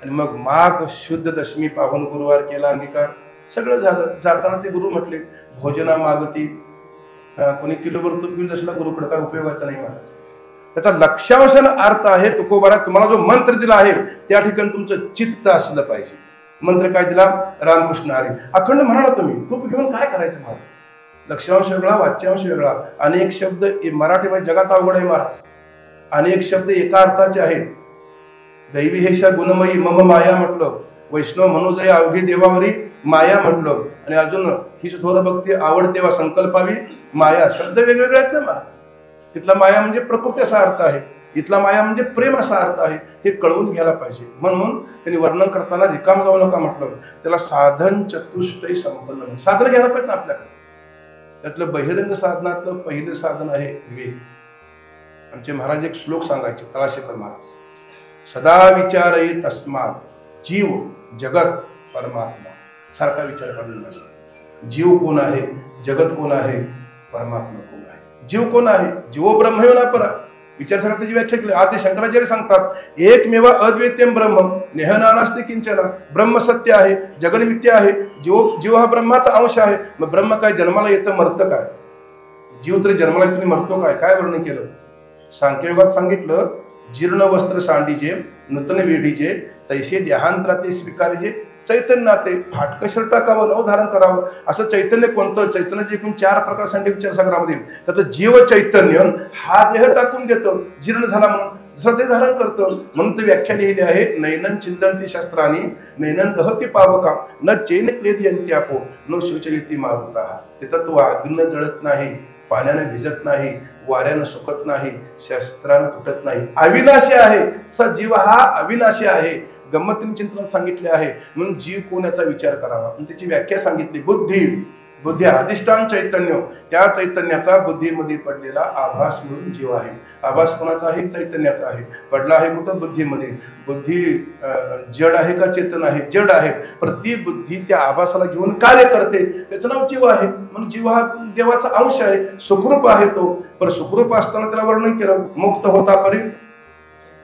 आणि मग माघ शुद्ध दशमी पाहून गुरुवार केला अंगीकार. सगळं झालं. जाताना ते गुरु म्हटले, भोजना मागती. कोणी किलोभर तूप घेऊन जसला गुरुकडे काय उपयोगाचा नाही महाराज. त्याचा लक्षांशानं अर्थ आहे. तुकोबारा तुम्हाला जो मंत्र दिला आहे त्या ठिकाणी तुमचं चित्त असलं पाहिजे. मंत्र काय दिला, रामकृष्ण हरी. अखंड म्हणाला तुम्ही, तूप घेऊन काय करायचं महाराज. लक्ष्यांश वेगळा, वाच्यांश वेगळा. अनेक शब्द मराठीमध्ये जगात अवघड आहे महाराज. अनेक शब्द एका अर्थाचे आहेत. दैवी हेशा गुणमयी मम माया म्हटलं, वैष्णव मनोजय अवघी देवावरी माया म्हटलं, आणि अजून हीच थोर भक्ती आवडते वा संकल्पावी माया. शब्द वेगवेगळे आहेत ना महाराज. तिथला माया म्हणजे प्रकृती असा अर्थ आहे, इथला माया म्हणजे प्रेम असा अर्थ आहे. हे कळवून घ्यायला पाहिजे. म्हणून त्यांनी वर्णन करताना रिकाम जाऊ नका म्हटलं. त्याला साधन चतुष्टय संपन्न साधन घ्यायला पाहिजे ना आपल्याकडे. त्यातलं बहिरंग साधनातलं पहिलं साधन आहे विवेक. आमचे महाराज एक श्लोक सांगायचे, तळाशेकर महाराज, सदा विचारये तस्मात जीव जगत परमात्मा. सारखा विचार करण्याचा. जीव कोण आहे, जगत कोण आहे, परमात्मा कोण आहे. जीव कोण आहे, जीवो ब्रह्मयो न परा. विचार सांगतात त्याची व्याख्या केली. आधी शंकराचार्य सांगतात एकमेव अद्वैत्यम ब्रह्म नेह नानास्ति किंचन. ब्रह्म सत्य आहे, जगन मिथ्या आहे. जीव हा ब्रह्माचा अंश आहे. मग ब्रह्म काय जन्माला येतं, मरतं काय? जीव तरी जन्माला येतो मरतो काय? काय वर्णन केलं? सांख्ययोगात सांगितलं, जीर्ण वस्त्र सांडीजे नूतन वेढीचे तैसे देहांतराते स्वीकारीजे चैतन्याते फाटकं शर्ट टाकावं नव धारण करावं. असं चैतन्य कोणतं? चैतन्याचे एकूण 4 प्रकार सांगते विचारसागरामध्ये. त्याचं जीव चैतन्य हा देह टाकून देतो, जीर्ण झाला म्हणून दुसरा देह धारण करतो. म्हणून ती व्याख्या लिहिली आहे, नैनन चिंतंती शस्त्रानी नैनन दहती पावका न चैन क्लेदयंत्यापो न शोचयती मारुता. तिथं तो अग्न जळत नाही, पाण्याने भिजत नाही, वाऱ्यानं सुकत नाही, शस्त्रानं तुटत नाही, अविनाशी आहे. जीव हा अविनाशी आहे. गंमतीने चिंतन सांगितले आहे. म्हणून जीव कोणाचा विचार करावा, त्याची व्याख्या सांगितली. बुद्धी, बुद्धी अधिष्ठान चैतन्य, त्या चैतन्याचा बुद्धीमध्ये पडलेला आभास म्हणून जीव आहे. आभास कोणाचा आहे? चैतन्याचा आहे. पडला आहे कुठं? बुद्धीमध्ये. बुद्धी जड आहे का चेतन आहे? जड आहे. पण ती बुद्धी त्या आभासाला घेऊन कार्य करते, त्याचं नाव जीव आहे. म्हणून जीव हा देवाचा अंश आहे, सुखरूप आहे तो. पण सुखरूप असताना त्याला वर्णन केलं, मुक्त होता परी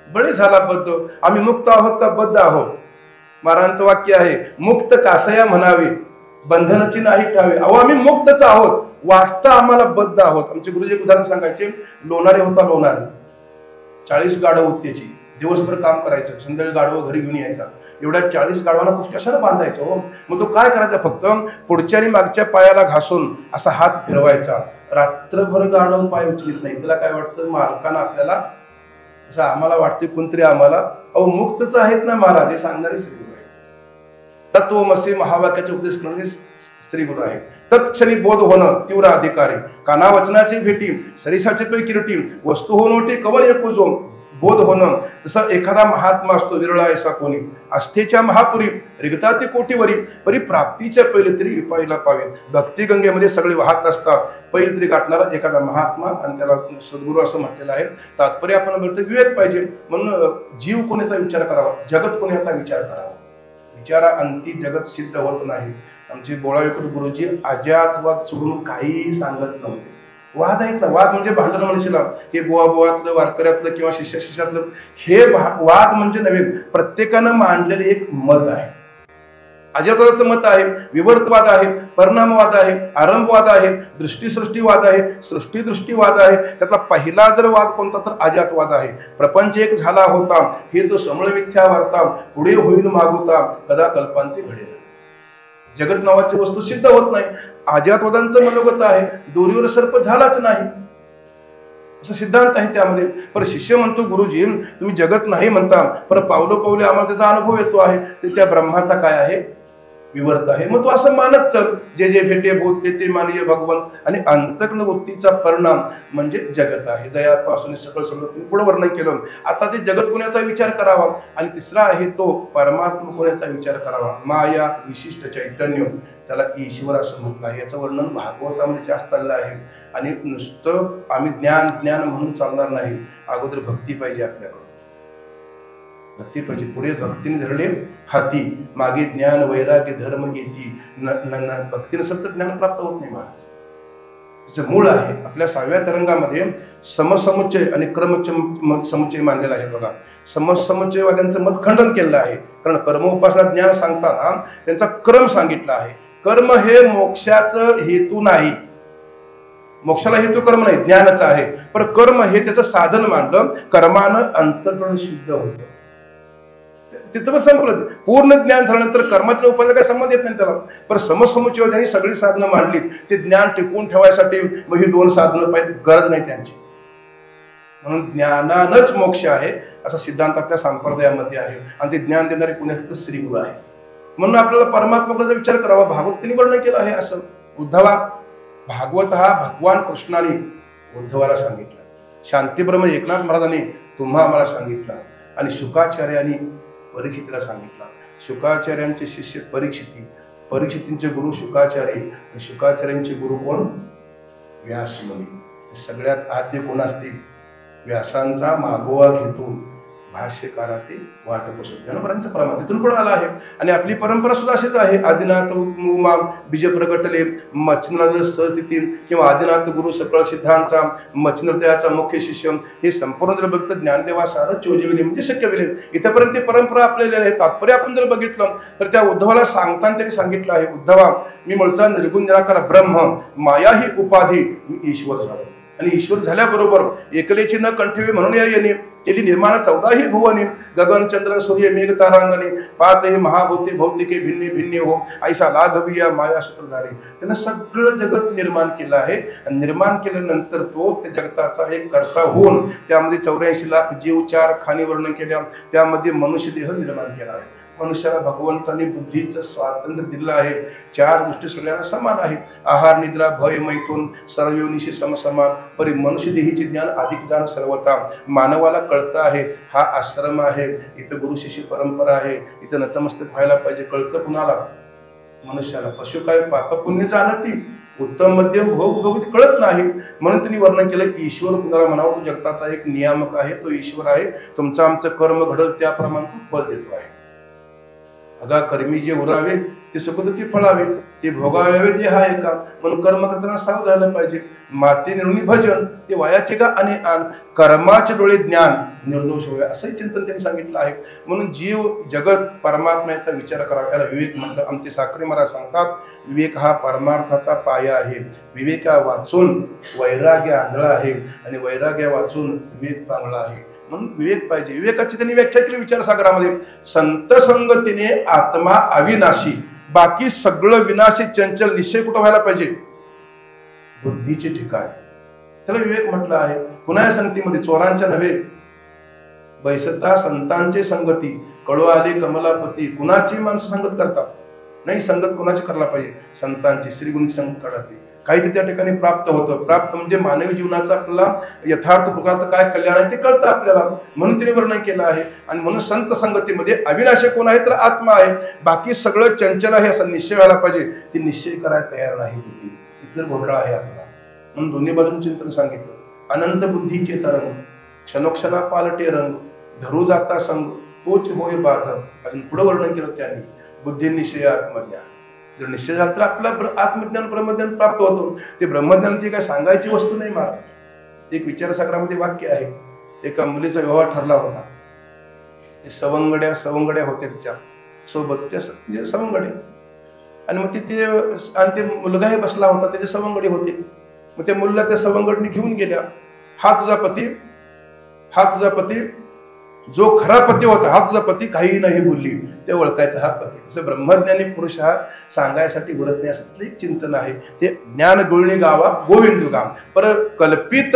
बळी झाला बद्ध. आम्ही मुक्त आहोत का बद्ध आहोत? महाराजांचं वाक्य आहे, मुक्त कासया म्हणावे बंधनाची नाही ठावे. अहो आम्ही मुक्तच आहोत, वाटतं आम्हाला बद्ध आहोत. आमचे गुरुजी एक उदाहरण सांगायचे. लोणारे होता लोणारे, 40 गाढव होती त्याची. दिवसभर काम करायचं, संध्याकाळी गाढवं घरी घेऊन यायचा. एवढ्या 40 गाढवांना कशाला बांधायचं हो? मग तो काय करायचा? फक्त पुढच्या आणि मागच्या पायाला घासून असा हात फिरवायचा. रात्रभर गाढव पाय उचलित नाही. त्याला काय वाटतं? मालकानं आपल्याला, असं आम्हाला वाटते कोणतरी आम्हाला. अहो मुक्तच आहेत ना महाराज, हे सांगणारे श्री गुरु आहे. तत्वमसी महावाक्याचे उपदेश करणारे श्री गुरु आहे. तत्क्षणी बोध होणं तीव्र अधिकारी, काना वचनाची भेटी सरिसाचे पै किरटी वस्तू हो नोटी कवन एकूजो. बोध होणं तसं एखादा महात्मा असतो विरळा ऐसा कोणी. आस्थेच्या महापुरी रिगताती कोटीवरी परी प्राप्तीच्या पहिले तरी विपायला पावे. भक्ती गंगेमध्ये सगळे वाहत असतात, पहिले तरी गाठणारा एखादा महात्मा, आणि त्याला सद्गुरू असं म्हटलेलं आहे. तात्पर्य आपण बोलतो विवेक पाहिजे. म्हणून जीव कोणाचा विचार करावा, जगत कोणाचा विचार करावा. विचारा अंती जगत सिद्ध होत नाही. आमचे बोळावेकर गुरुजी अजातवाद सोडून काही सांगत नव्हते. वाद आहेत ना, वाद म्हणजे भांडण म्हणशीला, हे बोवातलं वारकऱ्यातलं किंवा शिष्यातलं, हे वाद म्हणजे नव्हे. प्रत्येकानं मांडलेले एक मत आहे. अजातवादाचं मत आहे, विवर्तवाद आहे, परिणामवाद आहे, आरंभवाद आहे, दृष्टीसृष्टीवाद आहे, सृष्टीदृष्टीवाद आहे. त्यातला पहिला जर वाद कोणता तर अजातवाद आहे. प्रपंच एक झाला होता, हे तो समळ मिथ्या वार्ता, पुढे होईल मागुता कदा कल्पांती घडेल. जगत नावाची वस्तू सिद्ध होत नाही. अजातवादांचं मनोगत आहे, दोरीवर सर्प झालाच नाही असं सिद्धांत आहे त्यामध्ये. पर शिष्य म्हणतो, गुरुजी तुम्ही जगत नाही म्हणता, पर पावलं पावले आम्हाला त्याचा अनुभव येतो आहे. ते त्या ब्रह्माचा काय आहे? विवर्त आहे. मग तो असं मानत चल, जे जे भेटे भूत ते ते मानिय भगवंत. आणि अंतर्गत वृत्तीचा परिणाम म्हणजे जगत आहे. जयापासून सकळ सगळं पुढे वर्णन केलं. आता ते जगत कोणाचा विचार करावा, आणि तिसरा आहे तो परमात्मा कोणाचा विचार करावा. माया विशिष्ट चैतन्य, त्याला ईश्वर असं म्हटलं आहे. याचं वर्णन भागवतामध्ये जास्त आलेलं आहे. आणि नुसतं आम्ही ज्ञान ज्ञान म्हणून चालणार नाही, अगोदर भक्ती पाहिजे आपल्याकडून. भक्ती पाहिजे, पुढे भक्तीने धरले हाती, मागे ज्ञान वैराग्य धर्म येती. भक्ती नसेल तर ज्ञान प्राप्त होत नाही महाराज. त्याचं मूळ आहे. आपल्या 6व्या तरंगामध्ये समसमुच्चय आणि क्रमसमुच्चय मानलेला आहे बघा. समसमुच्चयवाद्यांचं मत खंडन केलेलं आहे. कारण कर्मोपासना ज्ञान सांगताना त्यांचा क्रम सांगितला आहे. कर्म हे मोक्षाचं हेतू नाही, मोक्षाला हेतू कर्म नाही, ज्ञानाचं आहे. पण कर्म हे त्याचं साधन मानलं. कर्मानं अंतःकरण शुद्ध होतं. तिथं पण संपलं. पूर्ण ज्ञान झाल्यानंतर कर्माच्या उपायाचा काही संबंध येत नाही त्याला. पण समसमुच्चय त्यांनी सगळी साधनं मांडली. ते ज्ञान टिकवून ठेवायसाठी मग ही 2 साधनं पाहिजे, गरज नाही त्यांची. म्हणून ज्ञानानच मोक्ष आहे असा सिद्धांत आपल्या संप्रदायामध्ये आहे. आणि ते ज्ञान देणारे कोणी असतील तर श्री गुरु आहे. म्हणून आपल्याला परमात्म्याचा विचार करावा. भागवतांनी वर्णन केलं आहे असं. उद्धवा, भागवत हा भगवान कृष्णाने उद्धवाला सांगितलं. शांतीब्रह्म एकनाथ महाराजांनी तुम्हा आम्हाला सांगितलं. आणि शुकाचार्यांनी परीक्षितीला सांगितलं. शुकाचार्यांचे शिष्य परीक्षिती, परीक्षितींचे गुरु शुकाचार्य, आणि शुकाचार्यांचे गुरु कोण? व्यास मुनी. सगळ्यात आद्य कोण असतील? व्यासांचा मागोवा घेतो भाष्यकारा ते वाटप ज्ञानोबरांचं परमात्मा तिथून पण आला आहे. आणि आपली परंपरा सुद्धा अशीच आहे. आदिनाथ बीज प्रगटले मच्छिंद्र सहस्थिती, किंवा आदिनाथ गुरु सकळ सिद्धांचा मच्छिंद्रत्याचा मुख्य शिष्य, हे संपूर्ण जर बघितलं ज्ञानदेवा सारं चोजविले म्हणजे शक्य विले. इथपर्यंत ती परंपरा आपल्याला आहे. तात्पर्य आपण जर बघितलं तर त्या उद्धवाला सांगताना त्यांनी सांगितलं आहे, उद्धवा मी मूळचा निर्गुण निराकार ब्रह्म, माया ही उपाधी, मी ईश्वर झालो. आणि ईश्वर झाल्याबरोबर एकलेची न कंठवे म्हणून या येणे केली निर्माण 14ही भुवने, गगन चंद्र सूर्य मेघ तारांगणे, 5ही महाभूते भौतिके भिन्ने भिन्ने हो, ऐसा लाघवी या माया सूत्रधारे. त्यानं सगळं जगत निर्माण केलं आहे. आणि निर्माण केल्यानंतर तो त्या जगताचा एक कर्ता होऊन त्यामध्ये 84 लाख जीव 4 खाणी वर्णन केल्या. त्यामध्ये मनुष्य देह निर्माण केला आहे. मनुष्याला भगवंतांनी बुद्धीचं स्वातंत्र्य दिलं आहे. 4 गोष्टी सगळ्यांना समान आहेत. आहार निद्रा भय मैथून सर्वयोनिशी समसमान, परी मनुष्य देहीचे ज्ञान अधिक जाण सर्वता. मानवाला कळतं आहे हा आश्रम आहे, इथं गुरु शिष्य परंपरा आहे, इथं नतमस्तक व्हायला पाहिजे. कळतं कुणाला? मनुष्याला. पशु काय पाप पुण्य जाणती, उत्तम मध्यम भोग भोग कळत नाही. म्हणून त्यांनी वर्णन केलं ईश्वर कुणाला म्हणावं, तो जगताचा एक नियामक आहे, तो ईश्वर आहे. तुमचं आमचं कर्म घडल त्याप्रमाणे तो फळ देतो आहे. अगा कर्मी जे उरावे ते सुखदुःखी फळावे, ते भोगावे ते हा एका. म्हणून कर्म करताना सावध राहायला पाहिजे. माते निर्णी भजन ते वायाचे का आणि आण, कर्माचे डोळे ज्ञान निर्दोष होय, असंही चिंतन त्यांनी सांगितलं आहे. म्हणून जीव जगत परमात्म्याचा विचार करावा. याला विवेक म्हटलं. आमचे साखरे महाराज सांगतात विवेक हा परमार्थाचा पाया आहे. विवेका वाचून वैराग्य आंधळा आहे, आणि वैराग्य वाचून विवेक पांगळा आहे. म्हणून विवेक पाहिजे. विवेकाची त्यांनी व्याख्या केली विचारसागरामध्ये, संत संगतीने आत्मा अविनाशी, बाकी सगळं विनाशी चंचल. निश्चय कुठं व्हायला पाहिजे? बुद्धीचे ठिकाण. त्याला विवेक म्हटलं आहे. पुन्हा या संगतीमध्ये चोरांच्या नव्हे, बैसता संतांचे संगती, कळू आले कमलापती. कुणाची माणसं संगत करतात? नाही, संगत कुणाची करायला पाहिजे? संतांची, श्रीगुरूंची संगत करावी. काहीतरी त्या ठिकाणी प्राप्त होतं. प्राप्त म्हणजे मानवी जीवनाचा आपल्याला यथार्थ पुरुषार्थ काय कल्याण आहे ते कळतं आपल्याला. म्हणून तिने वर्णन केलं आहे. आणि म्हणून संत संगतीमध्ये अविनाशी कोण आहे तर आत्मा आहे. बाकी सगळं चंचल आहे असा निश्चय व्हायला पाहिजे. ती निश्चय करायला तयार नाही बुद्धी. इथलं घोटाळा आहे आपला. म्हणून दोन्ही बाजून चिंतन सांगितलं. अनंत बुद्धीचे तरंग, क्षणोक्षणा पालटे रंग, धरू जाता संग तोच होय बाधक. अजून पुढं वर्णन केलं त्यांनी, बुद्धी निश्चय आत्मज्ञान. जर निश्चय झाला तर आपलं आत्मज्ञान ब्रह्मज्ञान प्राप्त होतो. ते ब्रह्मज्ञान ती काय सांगायची वस्तू नाही महाराज. एक विचारसागरामध्ये वाक्य आहे. एका मुलीचा विवाह ठरला होता. ते सवंगड्या होत्या तिच्या सोबतच्या, म्हणजे सवंगडी. आणि मग ते आणि ते मुलगाही बसला होता, त्याचे सवंगडी होते. मग त्या मुलीला त्या सवंगडनी घेऊन गेल्या. हा तुझा पती जो खरा पती होता, हा तुझा पती काही नाही बोलली, ते ओळखायचा हा पती. तसं ब्रह्मज्ञानी पुरुष हा सांगायसाठी बोलत नाही असं एक चिंतन आहे. ते ज्ञान गुळणी गावा गोविंद गाव, पर कल्पित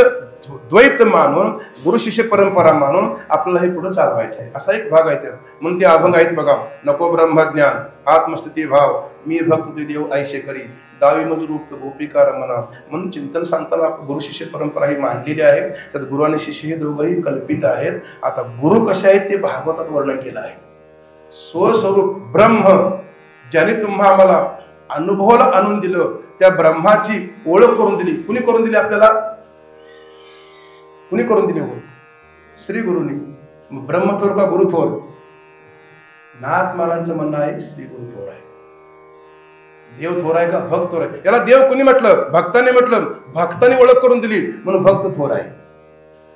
द्वैत मानून गुरु शिष्य परंपरा मानून आपल्याला हे पुढे चालवायचं आहे. असा एक भाग आहे त्यात. म्हणून ते अभंग आहेत बघा. नको ब्रह्मज्ञान आत्मस्थिती भाव, मी भक्त तुझे देव ऐशे करी, दावी मज रूप गोपिका रमणा. म्हणून चिंतन सांगताना गुरु शिष्य परंपरा ही मांडलेली आहे. त्यात गुरु आणि शिष्य हे दोघंही कल्पित आहेत. आता गुरु कसे आहेत ते भागवतात वर्णन केलं आहे. स्वस्वरूप ब्रह्म ज्याने तुम्हा आम्हाला अनुभवाला आणून दिलं, त्या ब्रह्माची ओळख करून दिली. कुणी करून दिली आपल्याला? कुणी करून दिली? हो, श्री गुरुनी. ब्रह्म थोर का गुरु थोर? नाथ महाराजांचं म्हणणं आहे श्री गुरु थोर आहे. देव थोर आहे का भक्त थोर आहे? याला देव कुणी म्हटलं? भक्ताने म्हटलं. भक्ताने ओळख करून दिली म्हणून भक्त थोर आहे.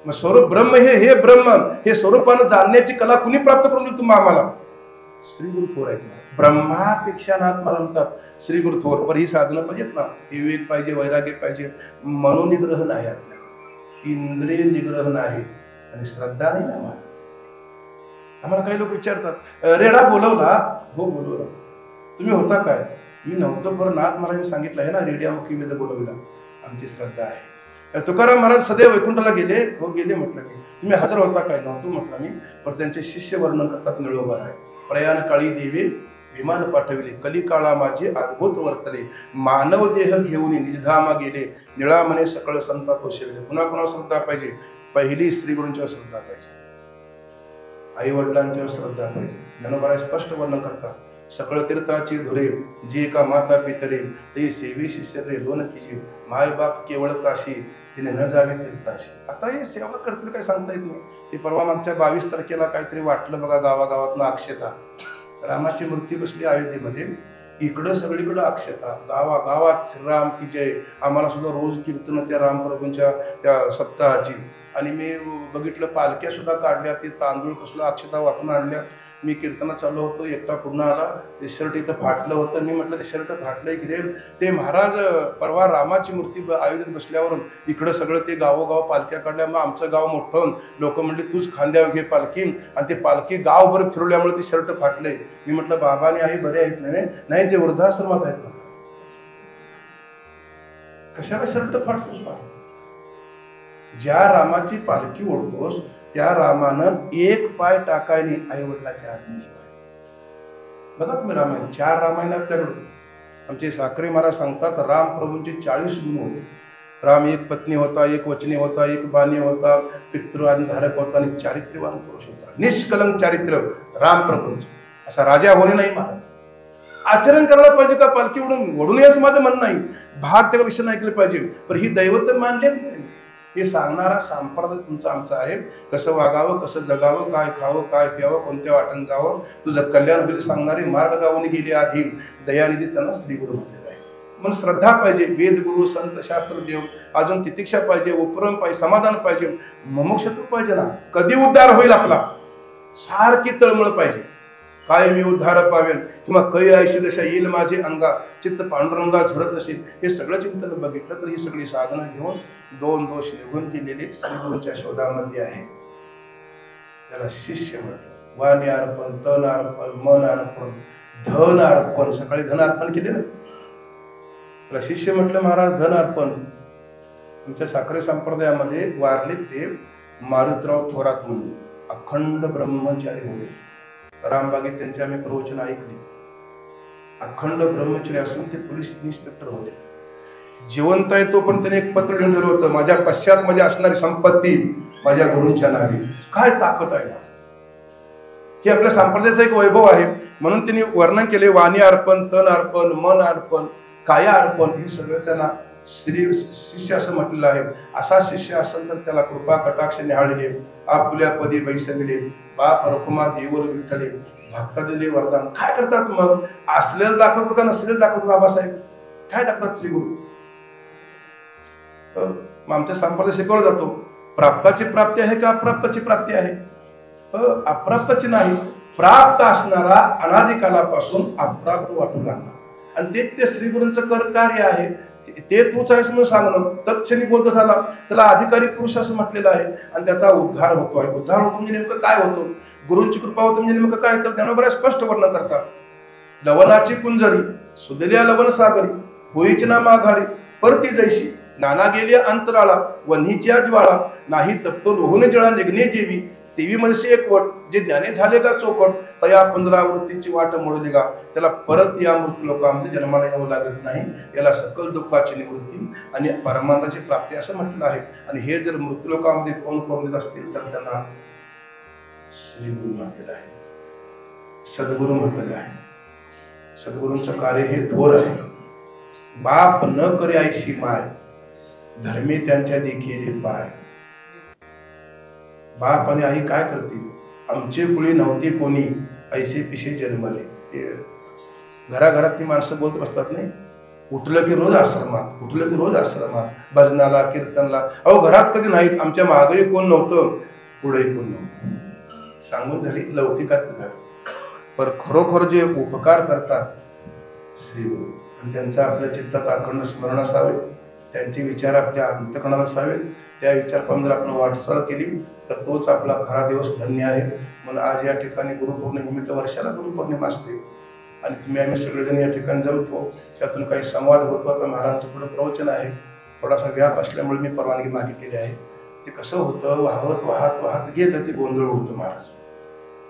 मग स्वरूप ब्रह्म हे ब्रह्म हे स्वरूपानं जाणण्याची कला कुणी प्राप्त करून दिली तुम्हाला? आम्हाला श्री गुरु थोर आहेत. ब्रह्मापेक्षा नाथ मला म्हणतात श्री गुरु थोर. पर ही साधनं पाहिजेत ना. विवेक पाहिजे, वैराग्य पाहिजे, मनोनिग्रह नाही आपल्याला, इंद्रिय निग्रह नाही, आणि श्रद्धा नाही ना. आम्हाला काही लोक विचारतात, रेडा बोलवला? हो बोलवला. तुम्ही होता काय? मी नव्हतो, पण नाथ महाराजांनी सांगितलं आहे ना, रेडियामुखी वेद बोलवला. आमची श्रद्धा आहे. तुकाराम महाराज सदैव वैकुंठाला गेले? हो गेले म्हटलं मी. तुम्ही हजर होता काय? नव्हतो म्हटलं मी, पण त्यांचे शिष्य वर्णन करतात निळोबार आहे. प्रयाण काळी देवे विमान पाठविले, कलिकाळा माझे अद्भुत वर्तले, मानव देह घेऊन निजधामा गेले, निळा म्हणे सकळ संता तो शेवले. पुन्हा पुन्हा श्रद्धा पाहिजे. पहिली श्रीगुरूंच्यावर श्रद्धा पाहिजे, आई वडिलांच्यावर श्रद्धा पाहिजे. ज्ञानोबा स्पष्ट वर्णन करतात, सकळ तीर्थाची धुरे जी एका माता पितरे, ते सेवी शिष्य रे लोन किजी, माय बाप केवळ काशी, तिने न जावे तीर्थाशी. आता हे सेवा करतील काय सांगता येत नाही. ते परवा मागच्या 22 तारखेला काहीतरी वाटलं बघा, गावागावातनं अक्षता. रामाची मूर्ती बसली अयोध्येमध्ये, इकडं सगळीकडं अक्षता, गावागावात श्रीराम की जय. आम्हाला सुद्धा रोज कीर्तन त्या रामप्रभूंच्या त्या सप्ताहाची. आणि मी बघितलं पालख्या सुद्धा काढल्या, ते तांदूळ कसलं अक्षता वाटून आणल्या. मी कीर्तनात चाललो होतो, एकटा पूर्ण आला, ते शर्ट इथं फाटलं होतं. मी म्हटलं ते शर्ट फाटलंय की रे? ते महाराज परवा रामाची मूर्ती अयोध्येत बसल्यावरून इकडं सगळं ते गावोगाव पालख्या काढल्या. मग आमचं गाव मोठं, लोक म्हणले तूच खांद्यावर घे पालखी, आणि ते पालखी गावभर फिरवल्यामुळे ते शर्ट फाटलंय. मी म्हटलं बाबा आणि आई बरे आहेत नव्हे? नाही, ते वृद्धाश्रमात आहेत. कशाला शर्ट फाटतोस बा? ज्या रामाची पालखी ओढतोस त्या रामानं एक पाय टाकायने आई वडिलाच्या आज्ञेशिवाय. बघा तुम्ही रामायण, 4 रामायण आपल्याकडे. आमचे साखरे महाराज सांगतात, राम प्रभूंचे 40 गुण होते. राम एक पत्नी होता, एक वचनी होता, एक बाणी होता, पितृ आणि धारक होता, आणि चारित्र्यवान पुरुष होता. निष्कलंक चारित्र्य राम प्रभूंचं. असा राजा होणे नाही महाराज. आचरण करायला पाहिजे का? पालखी ओढून याच माझं म्हणणं नाही, भाग त्या लक्षण ऐकले पाहिजे. पण ही दैवत मानले हे सांगणारा संप्रदाय तुमचा आमचा आहे. कसं वागावं, कसं जगावं, काय खावं, काय प्यावं, कोणत्या वाटण जावं, तुझं कल्याण होईल सांगणारे मार्ग दावून गेले आधी. दयानिधी त्यांना श्रीगुरु म्हटलेलं आहे. म्हणून श्रद्धा पाहिजे, वेद गुरु संत शास्त्र देव, अजून तितिक्षा पाहिजे, उपरम पाहिजे, समाधान पाहिजे, मुमुक्षत्व पाहिजे ना. कधी उद्धार होईल आपला? सारखी तळमळ पाहिजे, काय मी उद्धार पावेन, किंवा कै ऐशी दशा येईल माझे अंगा, चित्त पांडुरंगा झुरत असेल. हे सगळं चिंतन बघितलं तर ही सगळी साधना घेऊन 2 दोष निघून गेलेले श्रीगुरूंच्या शोधामध्ये आहे. त्याला शिष्य म्हटलं. वाणी अर्पण, तन अर्पण, मन अर्पण, धन अर्पण. सकाळी धन अर्पण केले ना, त्याला शिष्य म्हटलं. महाराज धन अर्पण. आमच्या साखरे संप्रदायामध्ये वारले ते मारुतराव थोरात म्हणून अखंड ब्रह्मचारी होते. रामबागेत त्यांचे आम्ही प्रवचन ऐकली. अखंड ब्रह्मचारी असून ते पोलीस इन्स्पेक्टर होते. जिवंत आहे तो पण त्याने एक पत्र लिहून ठेवलं होतं, माझ्या पश्चात मध्ये असणारी संपत्ती माझ्या गुरूंच्या नावे. काय ताकद आहे ना! हे आपल्या संप्रदायाचा एक वैभव आहे. म्हणून त्यांनी वर्णन केले, वाणी अर्पण, तन अर्पण, मन अर्पण, काया अर्पण. हे सगळं त्यांना श्री शिष्य असं म्हटलेलं आहे. असा शिष्य असेल तर त्याला कृपा कटाक्ष निहाळले, आपुल्या पदी बैसविले, बाप रखुमा देवर विठ्ठले, भक्ता दिले वरदान. काय करतात मग? असलेलं दाखवतो का नसलेलं दाखवतात? आबासाहेब काय दाखवतात श्रीगुरु? आमच्या संप्रदाय शिकवला जातो, प्राप्ताची प्राप्ती आहे का अप्राप्ताची प्राप्ती आहे? अप्राप्ताची नाही, प्राप्त असणारा अनादिकालापासून अप्राप्त वाटू लागला. आणि ते श्रीगुरूंचं कार्य आहे. ते तूच आहेस म्हणून सांगणं, तत्क्षणी बोध झाला, त्याला अधिकारी पुरुष असं म्हटलेलं आहे. आणि त्याचा उद्धार होतो आहे. उद्धार होतो म्हणजे नेमकं काय होतो? गुरूंची कृपा होतो म्हणजे नेमकं काय? तर त्यांना बऱ्याच स्पष्ट वर्णन करतात. लवणाची कुंजरी सुदल्या लवण सागरी, होईची ना माघारी परती जैशी, नाना गेल्या अंतराळा वन्हीच्या ज्वाळा, नाही तप्तो लोहून जळा निघणे जेवी, तेवी मनसे एकवट, जे ज्ञाने झाले का चोकट, तया 15 वृत्तीची वाट मोडली का. त्याला परत या मृत्यू लोकांमध्ये जन्माला यावं लागत नाही. याला सकल दुःखाची निवृत्ती आणि परमानंदाची प्राप्ती असं म्हटलं आहे. आणि हे जर मृत्यू लोकांमध्ये कोण करून देत असतील तर त्यांना श्रीगुरु म्हटलेलं आहे, सद्गुरु म्हटलेलं आहे. सद्गुरूंचं कार्य हे थोर आहे. बाप न करे ऐशी माय, धर्मी त्यांच्या देखील पाय. बाप आणि आई काय करतील? आमचे कुळी नव्हते कोणी, ऐसे पिशे जन्मले. ते घराघरात ती माणसं बोलत बसतात नाही, उठलं की रोज आश्रमात, उठलं की रोज आश्रमात, भजनाला कीर्तनला. अहो घरात कधी नाहीत, आमच्या मागही कोण नव्हतं, पुढेही कोण नव्हतं. सांगून झाली, लौकिकात झाली. पण खरोखर जे उपकार करतात श्रीगुरु, आणि त्यांचं आपल्या चित्तात अखंड स्मरण असावे, त्यांचे विचार आपल्या अंतःकरणात असावेत. त्या विचाराप्रमाणे जर आपण वाटचाल केली तर तोच आपला खरा दिवस धन्य आहे. म्हणून आज या ठिकाणी गुरुपौर्णिमेनिमित्त वर्षाला गुरुपौर्णिमा असते आणि तुम्ही आम्ही सगळेजण या ठिकाणी जमतो, त्यातून काही संवाद होतो. आता महाराजांचं पुढे प्रवचन आहे, थोडासा व्याप असल्यामुळे मी परवानगी मागितलेली आहे. ते कसं होतं, वाहत वाहत वाहत गेलं ते गोंधळ होतं महाराज.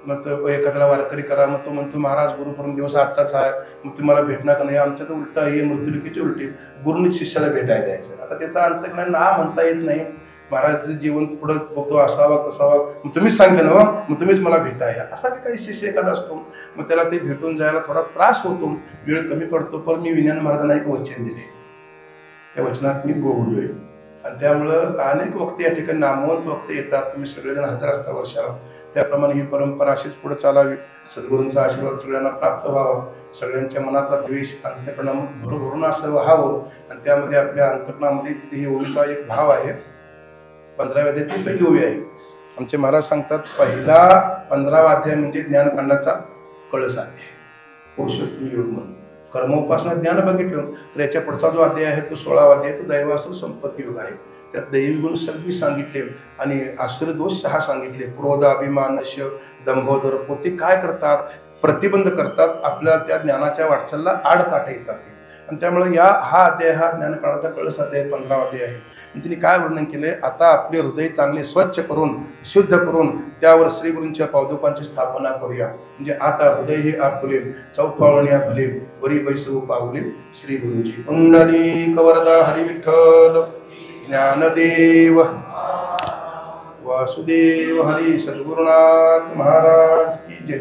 मग तो एखाद्याला वारकरी करा, मग तो म्हणतो महाराज गुरुपौर्णिमा दिवस आजचाच आहे, मग तुम्हाला भेटणार का नाही. आमच्या तर उलटा आहे, मृत्युलिकीची उलटी, गुरुनीच शिष्याला भेटायला जायचं. आता त्याचा अंतकज्ञान ना म्हणता येत नाही. महाराजांचं जीवन पुढं बघतो, असावा तसावा, मग तुम्हीच सांगितलं ना, मग तुम्हीच मला भेटाया, असा काही शिष्य एखादा असतो. मग त्याला ते भेटून जायला थोडा त्रास होतो, वेळ कमी पडतो. पण मी विज्ञान महाराजांना एक वचन दिले, त्या वचनात मी गोवलोय आणि त्यामुळं अनेक वक्ते या ठिकाणी नामवंत वक्ते येतात. तुम्ही सगळेजण हजर असता वर्षाला. त्याप्रमाणे ही परंपरा अशीच पुढे चालावी. सद्गुरूंचा आशीर्वाद सगळ्यांना प्राप्त व्हावा. सगळ्यांच्या मनातला द्वेष अंतःकरण भरून असं व्हावं आणि त्यामध्ये आपल्या अंतःकरणामध्ये तिथे ही ओवीचा एक भाव आहे. 15व्या अध्यायाची पहिली ओवी आहे. आमचे महाराज सांगतात, पहिला 15वा अध्याय म्हणजे ज्ञानकांडाचा कळस अध्याय, पुरुषोत्तम योग म्हणून. कर्मोपासना ज्ञान बघितलं तर याच्या पुढचा जो अध्याय आहे तो 16वा अध्याय, तो दैवासुर संपत्ती योग आहे. त्यात दैवी गुण सगळी सांगितले आणि आसुरी दोष 6 सांगितले. क्रोध, अभिमान, नश्य, दंभ, दर्प ते काय करतात, प्रतिबंध करतात, आपल्या त्या ज्ञानाच्या वाटचालीला आड काढता येतात ते. आणि त्यामुळे हा अध्याय हा ज्ञानकाळाचा कळस अध्याय 15वा अध्याय आहे. आणि तिने काय वर्णन केले, आता आपले हृदय चांगले स्वच्छ करून शुद्ध करून त्यावर श्रीगुरूंच्या पावदुकांची स्थापना करूया. म्हणजे आता हृदय हे आपुले चौपावण्या भले वरी बैसव पावले श्रीगुरूंची. कुंडली कवरदा हरी विठ्ठल ज्ञानदेव वासुदेव हरी. सद्गुरुनाथ महाराज की जय.